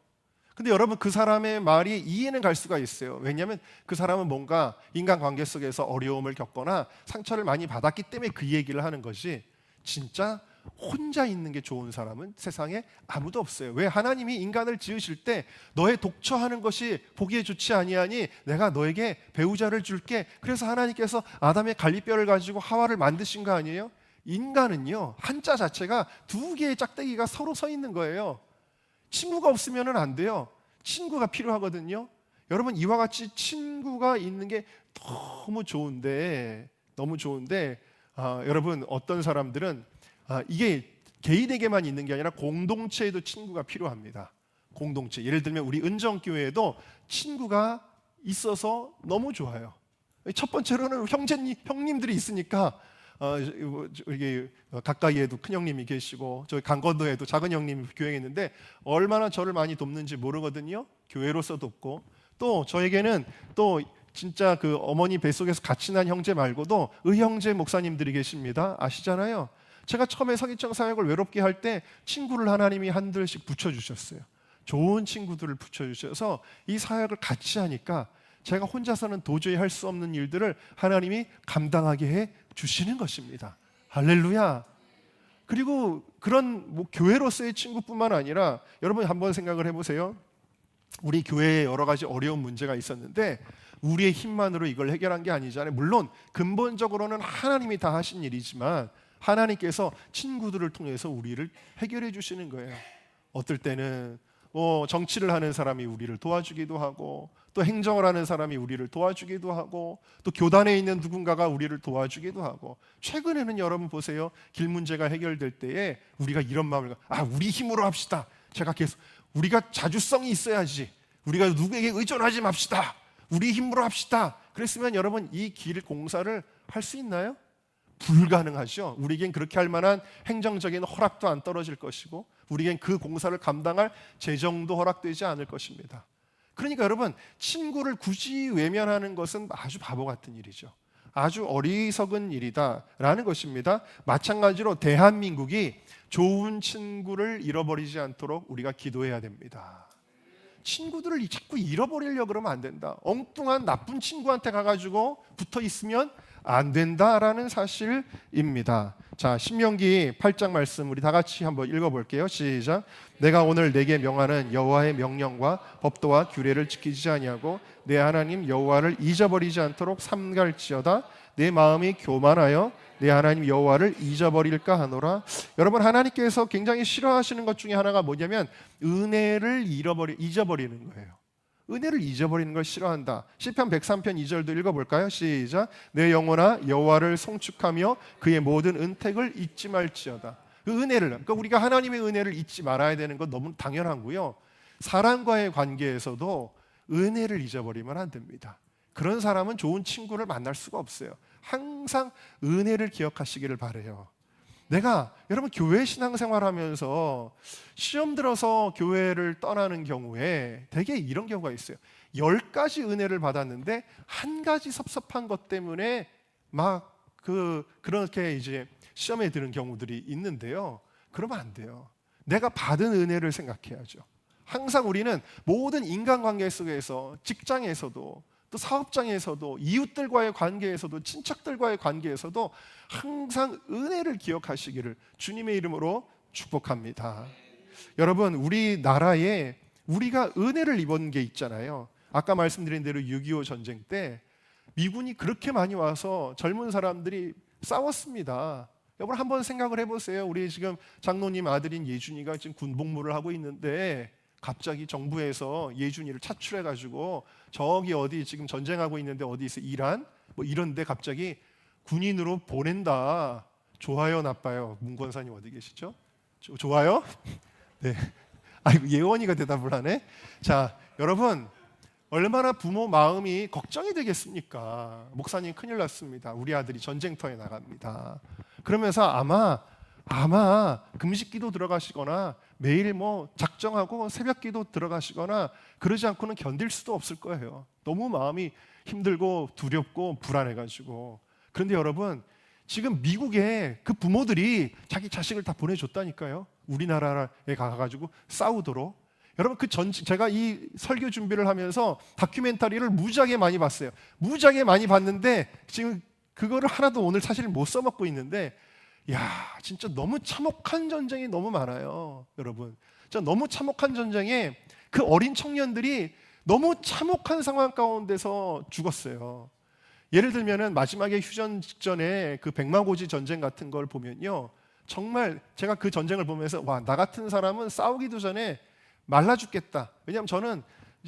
근데 여러분 그 사람의 말이 이해는 갈 수가 있어요. 왜냐하면 그 사람은 뭔가 인간관계 속에서 어려움을 겪거나 상처를 많이 받았기 때문에 그 얘기를 하는 것이, 진짜 혼자 있는 게 좋은 사람은 세상에 아무도 없어요. 왜? 하나님이 인간을 지으실 때 너의 독처하는 것이 보기에 좋지 아니하니 내가 너에게 배우자를 줄게. 그래서 하나님께서 아담의 갈리뼈를 가지고 하와를 만드신 거 아니에요? 인간은요 한자 자체가 두 개의 짝대기가 서로 서 있는 거예요. 친구가 없으면 안 돼요. 친구가 필요하거든요. 여러분 이와 같이 친구가 있는 게 너무 좋은데 여러분 어떤 사람들은 이게 개인에게만 있는 게 아니라 공동체에도 친구가 필요합니다. 공동체. 예를 들면 우리 은정교회에도 친구가 있어서 너무 좋아요. 첫 번째로는 형님들이 있으니까 이게 가까이에도 큰 형님이 계시고 저희 강건도에도 작은 형님이 교회에 있는데 얼마나 저를 많이 돕는지 모르거든요. 교회로서 돕고 또 저에게는 또 진짜 그 어머니 뱃속에서 같이 난 형제 말고도 의형제 목사님들이 계십니다. 아시잖아요. 제가 처음에 서기청 사역을 외롭게 할 때 친구를 하나님이 한둘씩 붙여주셨어요. 좋은 친구들을 붙여주셔서 이 사역을 같이 하니까 제가 혼자서는 도저히 할 수 없는 일들을 하나님이 감당하게 해 주시는 것입니다. 할렐루야. 그리고 그런 교회로서의 친구뿐만 아니라 여러분 한번 생각을 해보세요. 우리 교회에 여러 가지 어려운 문제가 있었는데 우리의 힘만으로 이걸 해결한 게 아니잖아요. 물론 근본적으로는 하나님이 다 하신 일이지만 하나님께서 친구들을 통해서 우리를 해결해 주시는 거예요. 어떨 때는 정치를 하는 사람이 우리를 도와주기도 하고 또 행정을 하는 사람이 우리를 도와주기도 하고 또 교단에 있는 누군가가 우리를 도와주기도 하고, 최근에는 여러분 보세요. 길 문제가 해결될 때에 우리가 이런 마음을 우리 힘으로 합시다. 제가 계속 우리가 자주성이 있어야지. 우리가 누구에게 의존하지 맙시다. 우리 힘으로 합시다. 그랬으면 여러분 이 길 공사를 할 수 있나요? 불가능하죠. 우리에겐 그렇게 할 만한 행정적인 허락도 안 떨어질 것이고 우리에겐 그 공사를 감당할 재정도 허락되지 않을 것입니다. 그러니까 여러분 친구를 굳이 외면하는 것은 아주 바보 같은 일이죠. 아주 어리석은 일이다라는 것입니다. 마찬가지로 대한민국이 좋은 친구를 잃어버리지 않도록 우리가 기도해야 됩니다. 친구들을 자꾸 잃어버리려고 그러면 안 된다. 엉뚱한 나쁜 친구한테 가가지고 붙어 있으면 안 된다라는 사실입니다. 자, 신명기 8장 말씀 우리 다 같이 한번 읽어볼게요. 시작. 내가 오늘 내게 명하는 여호와의 명령과 법도와 규례를 지키지 아니하고 내 하나님 여호와를 잊어버리지 않도록 삼갈지어다. 내 마음이 교만하여 내 하나님 여호와를 잊어버릴까 하노라. 여러분, 하나님께서 굉장히 싫어하시는 것 중에 하나가 뭐냐면 은혜를 잊어버리는 거예요. 은혜를 잊어버리는 걸 싫어한다. 시편 103편 2절도 읽어볼까요? 시작. 내 영혼아 여호와를 송축하며 그의 모든 은택을 잊지 말지어다. 그 은혜를, 그러니까 우리가 하나님의 은혜를 잊지 말아야 되는 건 너무 당연하고요. 사람과의 관계에서도 은혜를 잊어버리면 안 됩니다. 그런 사람은 좋은 친구를 만날 수가 없어요. 항상 은혜를 기억하시기를 바라요. 내가 여러분 교회 신앙생활하면서 시험 들어서 교회를 떠나는 경우에 되게 이런 경우가 있어요. 10가지 은혜를 받았는데 한 가지 섭섭한 것 때문에 막 그렇게 이제 시험에 드는 경우들이 있는데요. 그러면 안 돼요. 내가 받은 은혜를 생각해야죠. 항상 우리는 모든 인간관계 속에서, 직장에서도 또 사업장에서도, 이웃들과의 관계에서도, 친척들과의 관계에서도 항상 은혜를 기억하시기를 주님의 이름으로 축복합니다. 여러분, 우리나라에 우리가 은혜를 입은 게 있잖아요. 아까 말씀드린 대로 6.25 전쟁 때 미군이 그렇게 많이 와서 젊은 사람들이 싸웠습니다. 여러분 한번 생각을 해보세요. 우리 지금 장로님 아들인 예준이가 지금 군복무를 하고 있는데 갑자기 정부에서 예준이를 차출해가지고 저기 어디 지금 전쟁하고 있는데 어디 있어, 이란 뭐 이런데 갑자기 군인으로 보낸다. 좋아요, 나빠요? 문 권사님 어디 계시죠? 좋아요? 네. 아이고, 예원이가 대답을 하네. 자, 여러분 얼마나 부모 마음이 걱정이 되겠습니까? 목사님 큰일 났습니다. 우리 아들이 전쟁터에 나갑니다. 그러면서 아마 금식기도 들어가시거나 매일 뭐 작정하고 새벽기도 들어가시거나 그러지 않고는 견딜 수도 없을 거예요. 너무 마음이 힘들고 두렵고 불안해가지고. 그런데 여러분 지금 미국에 그 부모들이 자기 자식을 다 보내줬다니까요. 우리나라에 가가지고 싸우도록. 여러분 제가 이 설교 준비를 하면서 다큐멘터리를 무지하게 많이 봤어요. 무지하게 많이 봤는데 지금 그거를 하나도 오늘 사실 못 써먹고 있는데, 야, 진짜 너무 참혹한 전쟁이 너무 많아요. 여러분 진짜 너무 참혹한 전쟁에 그 어린 청년들이 너무 참혹한 상황 가운데서 죽었어요. 예를 들면은 마지막에 휴전 직전에 그 백마고지 전쟁 같은 걸 보면요, 정말 제가 그 전쟁을 보면서 와, 나 같은 사람은 싸우기도 전에 말라 죽겠다. 왜냐하면 저는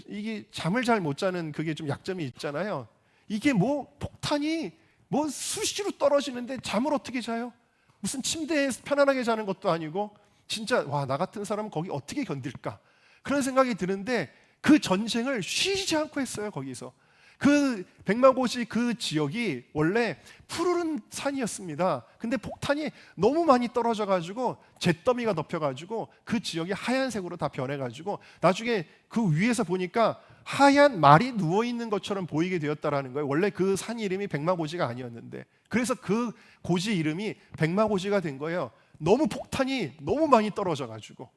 이게 잠을 잘 못 자는 그게 좀 약점이 있잖아요. 이게 뭐 폭탄이 뭐 수시로 떨어지는데 잠을 어떻게 자요? 무슨 침대에서 편안하게 자는 것도 아니고 진짜 와, 나 같은 사람은 거기 어떻게 견딜까? 그런 생각이 드는데 그 전쟁을 쉬지 않고 했어요. 거기서 그 백마고시 그 지역이 원래 푸르른 산이었습니다. 근데 폭탄이 너무 많이 떨어져 가지고 잿더미가 덮여 가지고 그 지역이 하얀색으로 다 변해 가지고 나중에 그 위에서 보니까 하얀 말이 누워 있는 것처럼 보이게 되었다라는 거예요. 원래 그 산 이름이 백마고지가 아니었는데, 그래서 그 고지 이름이 백마고지가 된 거예요. 너무 폭탄이 너무 많이 떨어져 가지고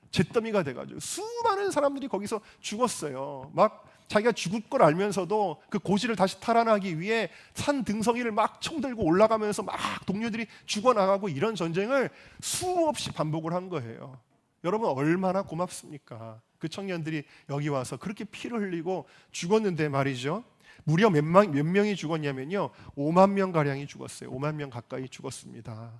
잿더미가 돼 가지고 수많은 사람들이 거기서 죽었어요. 막 자기가 죽을 걸 알면서도 그 고지를 다시 탈환하기 위해 산 등성이를 막 총들고 올라가면서 막 동료들이 죽어나가고, 이런 전쟁을 수없이 반복을 한 거예요. 여러분 얼마나 고맙습니까? 그 청년들이 여기 와서 그렇게 피를 흘리고 죽었는데 말이죠. 무려 몇 명이 죽었냐면요, 5만 명 가량이 죽었어요. 5만 명 가까이 죽었습니다.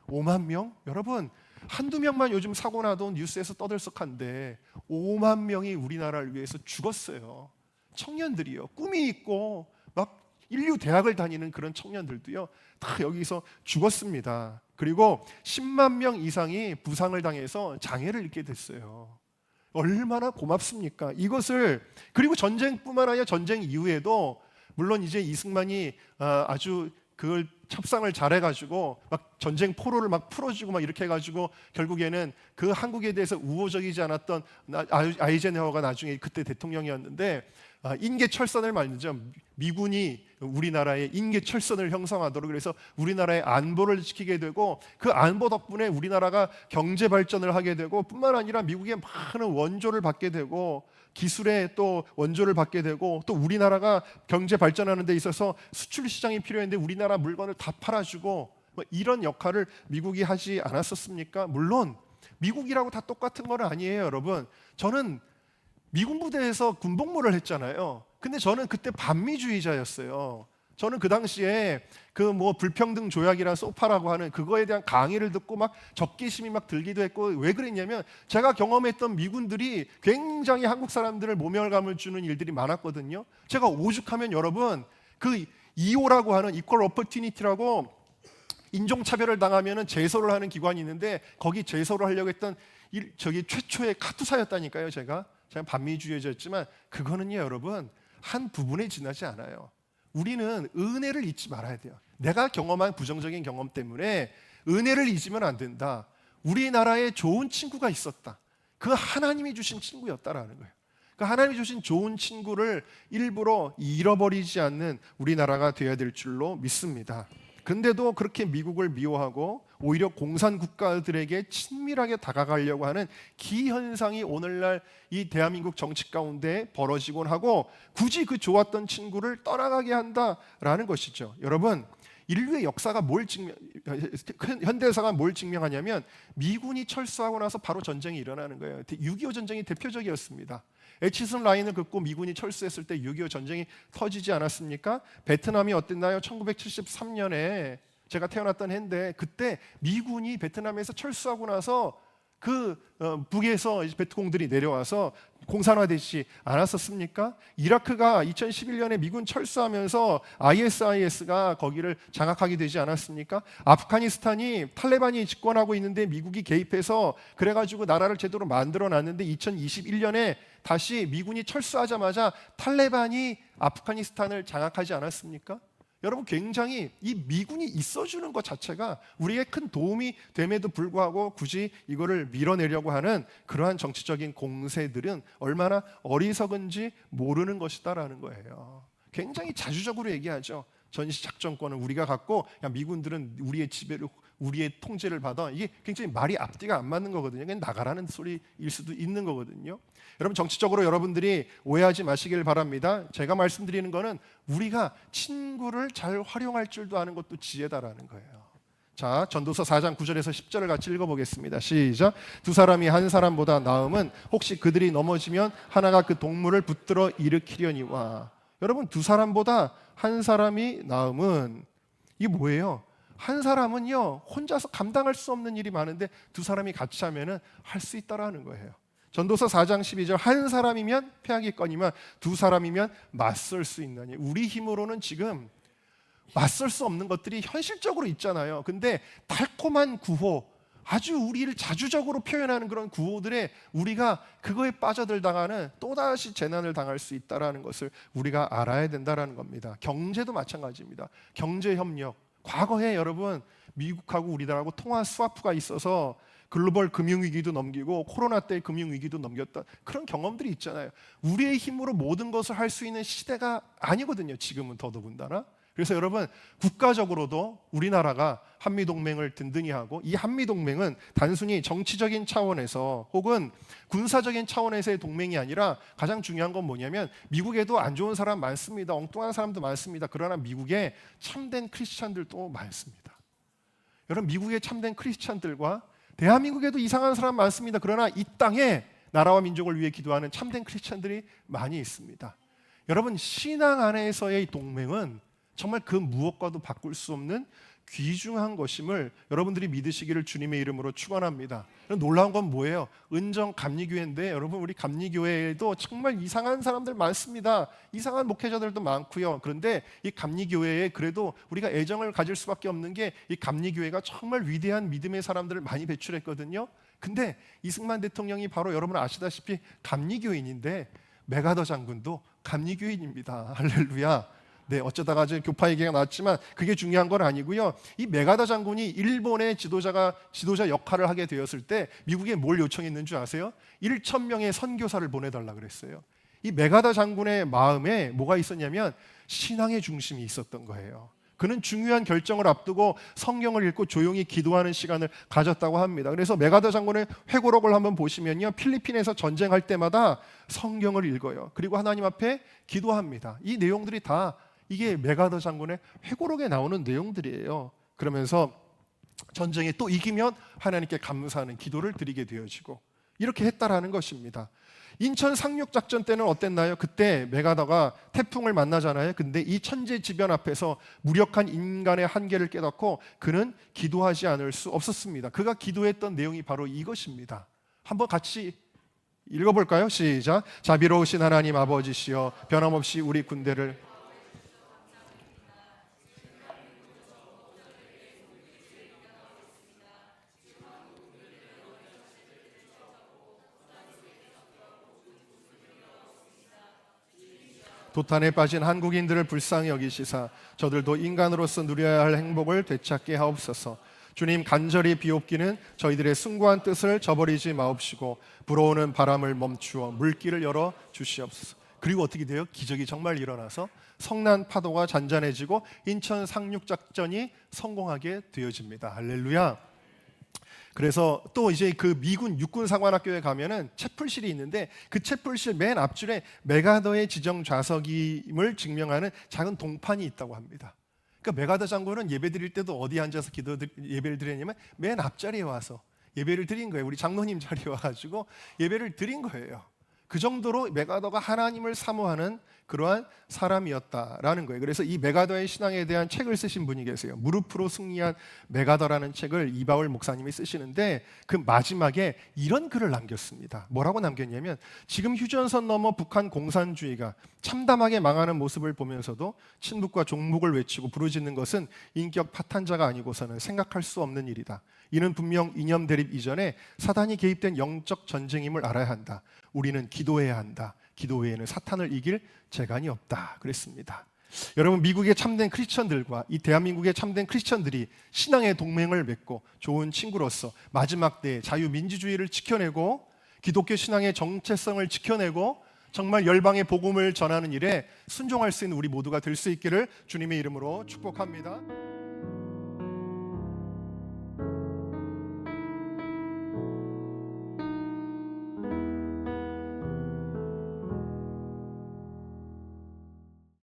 5만 명? 여러분 한두 명만 요즘 사고 나도 뉴스에서 떠들썩한데 5만 명이 우리나라를 위해서 죽었어요. 청년들이요, 꿈이 있고 막 인류 대학을 다니는 그런 청년들도요 다 여기서 죽었습니다. 그리고 10만 명 이상이 부상을 당해서 장애를 입게 됐어요. 얼마나 고맙습니까? 이것을, 그리고 전쟁뿐만 아니라 전쟁 이후에도 물론 이제 이승만이 아주 그걸 협상을 잘해가지고 막 전쟁 포로를 막 풀어주고 막 이렇게 해가지고 결국에는 그 한국에 대해서 우호적이지 않았던 아이젠하워가 나중에 그때 대통령이었는데 인계철선을 만들죠. 미군이 우리나라에 인계철선을 형성하도록, 그래서 우리나라의 안보를 지키게 되고 그 안보 덕분에 우리나라가 경제 발전을 하게 되고 뿐만 아니라 미국의 많은 원조를 받게 되고 기술의 또 원조를 받게 되고 또 우리나라가 경제 발전하는 데 있어서 수출 시장이 필요했는데 우리나라 물건을 다 팔아주고 뭐 이런 역할을 미국이 하지 않았었습니까? 물론 미국이라고 다 똑같은 건 아니에요, 여러분. 저는 미군 부대에서 군복무를 했잖아요. 근데 저는 그때 반미주의자였어요. 저는 그 당시에 그 뭐 불평등 조약이란 소파라고 하는 그거에 대한 강의를 듣고 막 적개심이 막 들기도 했고, 왜 그랬냐면 제가 경험했던 미군들이 굉장히 한국 사람들을 모멸감을 주는 일들이 많았거든요. 제가 오죽하면 여러분 그 EO라고 하는 Equal Opportunity라고 인종차별을 당하면은 제소를 하는 기관이 있는데 거기 제소를 하려고 했던 저기 최초의 카투사였다니까요. 제가 반미주의자였지만 그거는요, 여러분 한 부분에 지나지 않아요. 우리는 은혜를 잊지 말아야 돼요. 내가 경험한 부정적인 경험 때문에 은혜를 잊으면 안 된다. 우리나라에 좋은 친구가 있었다. 그 하나님이 주신 친구였다라는 거예요. 그 하나님이 주신 좋은 친구를 일부러 잃어버리지 않는 우리나라가 되어야 될 줄로 믿습니다. 근데도 그렇게 미국을 미워하고 오히려 공산 국가들에게 친밀하게 다가가려고 하는 기현상이 오늘날 이 대한민국 정치 가운데 벌어지곤 하고 굳이 그 좋았던 친구를 떠나가게 한다라는 것이죠. 여러분, 인류의 역사가 현대사가 뭘 증명하냐면 미군이 철수하고 나서 바로 전쟁이 일어나는 거예요. 6.25 전쟁이 대표적이었습니다. 에치슨 라인을 긋고 미군이 철수했을 때 6.25 전쟁이 터지지 않았습니까? 베트남이 어땠나요? 1973년에 제가 태어났던 해인데 그때 미군이 베트남에서 철수하고 나서 그 북에서 베트공들이 내려와서 공산화되지 않았었습니까? 이라크가 2011년에 미군 철수하면서 ISIS가 거기를 장악하게 되지 않았습니까? 아프가니스탄이 탈레반이 집권하고 있는데 미국이 개입해서 그래가지고 나라를 제대로 만들어놨는데 2021년에 다시 미군이 철수하자마자 탈레반이 아프가니스탄을 장악하지 않았습니까? 여러분, 굉장히 이 미군이 있어주는 것 자체가 우리에게 큰 도움이 됨에도 불구하고 굳이 이거를 밀어내려고 하는 그러한 정치적인 공세들은 얼마나 어리석은지 모르는 것이다라는 거예요. 굉장히 자주적으로 얘기하죠. 전시작전권을 우리가 갖고 미군들은 우리의 지배를, 우리의 통제를 받아. 이게 굉장히 말이 앞뒤가 안 맞는 거거든요. 그냥 나가라는 소리일 수도 있는 거거든요. 여러분, 정치적으로 여러분들이 오해하지 마시길 바랍니다. 제가 말씀드리는 거는 우리가 친구를 잘 활용할 줄도 아는 것도 지혜다라는 거예요. 자, 전도서 4장 9절에서 10절을 같이 읽어보겠습니다. 시작. 두 사람이 한 사람보다 나음은 혹시 그들이 넘어지면 하나가 그 동물을 붙들어 일으키려니와. 여러분, 두 사람보다 한 사람이 나음은 이게 뭐예요? 한 사람은요 혼자서 감당할 수 없는 일이 많은데 두 사람이 같이 하면은 할 수 있다라는 거예요. 전도서 4장 12절 한 사람이면 패하겠거니와 두 사람이면 맞설 수 있나니. 우리 힘으로는 지금 맞설 수 없는 것들이 현실적으로 있잖아요. 근데 달콤한 구호, 아주 우리를 자주적으로 표현하는 그런 구호들에 우리가 그거에 빠져들다가는 또다시 재난을 당할 수 있다는 것을 우리가 알아야 된다는 겁니다. 경제도 마찬가지입니다. 경제협력, 과거에 여러분 미국하고 우리나라하고 통화 스와프가 있어서 글로벌 금융위기도 넘기고 코로나 때 금융위기도 넘겼다, 그런 경험들이 있잖아요. 우리의 힘으로 모든 것을 할 수 있는 시대가 아니거든요, 지금은 더더군다나. 그래서 여러분, 국가적으로도 우리나라가 한미동맹을 든든히 하고, 이 한미동맹은 단순히 정치적인 차원에서 혹은 군사적인 차원에서의 동맹이 아니라 가장 중요한 건 뭐냐면 미국에도 안 좋은 사람 많습니다. 엉뚱한 사람도 많습니다. 그러나 미국에 참된 크리스찬들도 많습니다. 여러분, 미국의 참된 크리스찬들과 대한민국에도 이상한 사람 많습니다. 그러나 이 땅에 나라와 민족을 위해 기도하는 참된 크리스찬들이 많이 있습니다. 여러분, 신앙 안에서의 동맹은 정말 그 무엇과도 바꿀 수 없는 귀중한 것임을 여러분들이 믿으시기를 주님의 이름으로 축원합니다. 놀라운 건 뭐예요? 은정 감리교회인데 여러분, 우리 감리교회에도 정말 이상한 사람들 많습니다. 이상한 목회자들도 많고요. 그런데 이 감리교회에 그래도 우리가 애정을 가질 수밖에 없는 게 이 감리교회가 정말 위대한 믿음의 사람들을 많이 배출했거든요. 근데 이승만 대통령이 바로 여러분 아시다시피 감리교인인데 메가더 장군도 감리교인입니다. 할렐루야. 네, 어쩌다가 교파 얘기가 나왔지만 그게 중요한 건 아니고요. 이 메가다 장군이 일본의 지도자 역할을 하게 되었을 때 미국에 뭘 요청했는 줄 아세요? 1,000명의 선교사를 보내달라 그랬어요. 이 메가다 장군의 마음에 뭐가 있었냐면 신앙의 중심이 있었던 거예요. 그는 중요한 결정을 앞두고 성경을 읽고 조용히 기도하는 시간을 가졌다고 합니다. 그래서 메가더 장군의 회고록을 한번 보시면요, 필리핀에서 전쟁할 때마다 성경을 읽어요. 그리고 하나님 앞에 기도합니다. 이 내용들이 다 이게 메가더 장군의 회고록에 나오는 내용들이에요. 그러면서 전쟁에 또 이기면 하나님께 감사하는 기도를 드리게 되어지고 이렇게 했다라는 것입니다. 인천 상륙작전 때는 어땠나요? 그때 메가더가 태풍을 만나잖아요. 근데 이 천재지변 앞에서 무력한 인간의 한계를 깨닫고 그는 기도하지 않을 수 없었습니다. 그가 기도했던 내용이 바로 이것입니다. 한번 같이 읽어볼까요? 시작. 자비로우신 하나님 아버지시여, 변함없이 우리 군대를 도탄에 빠진 한국인들을 불쌍히 여기시사 저들도 인간으로서 누려야 할 행복을 되찾게 하옵소서. 주님, 간절히 비옵기는 저희들의 숭고한 뜻을 저버리지 마옵시고 불어오는 바람을 멈추어 물길을 열어 주시옵소서. 그리고 어떻게 돼요? 기적이 정말 일어나서 성난 파도가 잔잔해지고 인천 상륙작전이 성공하게 되어집니다. 할렐루야. 그래서 또 이제 그 미군 육군사관학교에 가면은 채플실이 있는데 그 채플실 맨 앞줄에 메가더의 지정 좌석임을 증명하는 작은 동판이 있다고 합니다. 그러니까 메가더 장군은 예배 드릴 때도 어디 앉아서 예배를 드리냐면 맨 앞자리에 와서 예배를 드린 거예요. 우리 장로님 자리에 와가지고 예배를 드린 거예요. 그 정도로 메가더가 하나님을 사모하는 그러한 사람이었다라는 거예요. 그래서 이 메가더의 신앙에 대한 책을 쓰신 분이 계세요. 무릎으로 승리한 메가더라는 책을 이바울 목사님이 쓰시는데 그 마지막에 이런 글을 남겼습니다. 뭐라고 남겼냐면, 지금 휴전선 넘어 북한 공산주의가 참담하게 망하는 모습을 보면서도 친북과 종북을 외치고 부르짖는 것은 인격 파탄자가 아니고서는 생각할 수 없는 일이다. 이는 분명 이념 대립 이전에 사단이 개입된 영적 전쟁임을 알아야 한다. 우리는 기도해야 한다. 기도 외에는 사탄을 이길 재간이 없다. 그랬습니다. 여러분, 미국의 참된 크리스천들과 이 대한민국의 참된 크리스천들이 신앙의 동맹을 맺고 좋은 친구로서 마지막 때에 자유민주주의를 지켜내고 기독교 신앙의 정체성을 지켜내고 정말 열방의 복음을 전하는 일에 순종할 수 있는 우리 모두가 될 수 있기를 주님의 이름으로 축복합니다.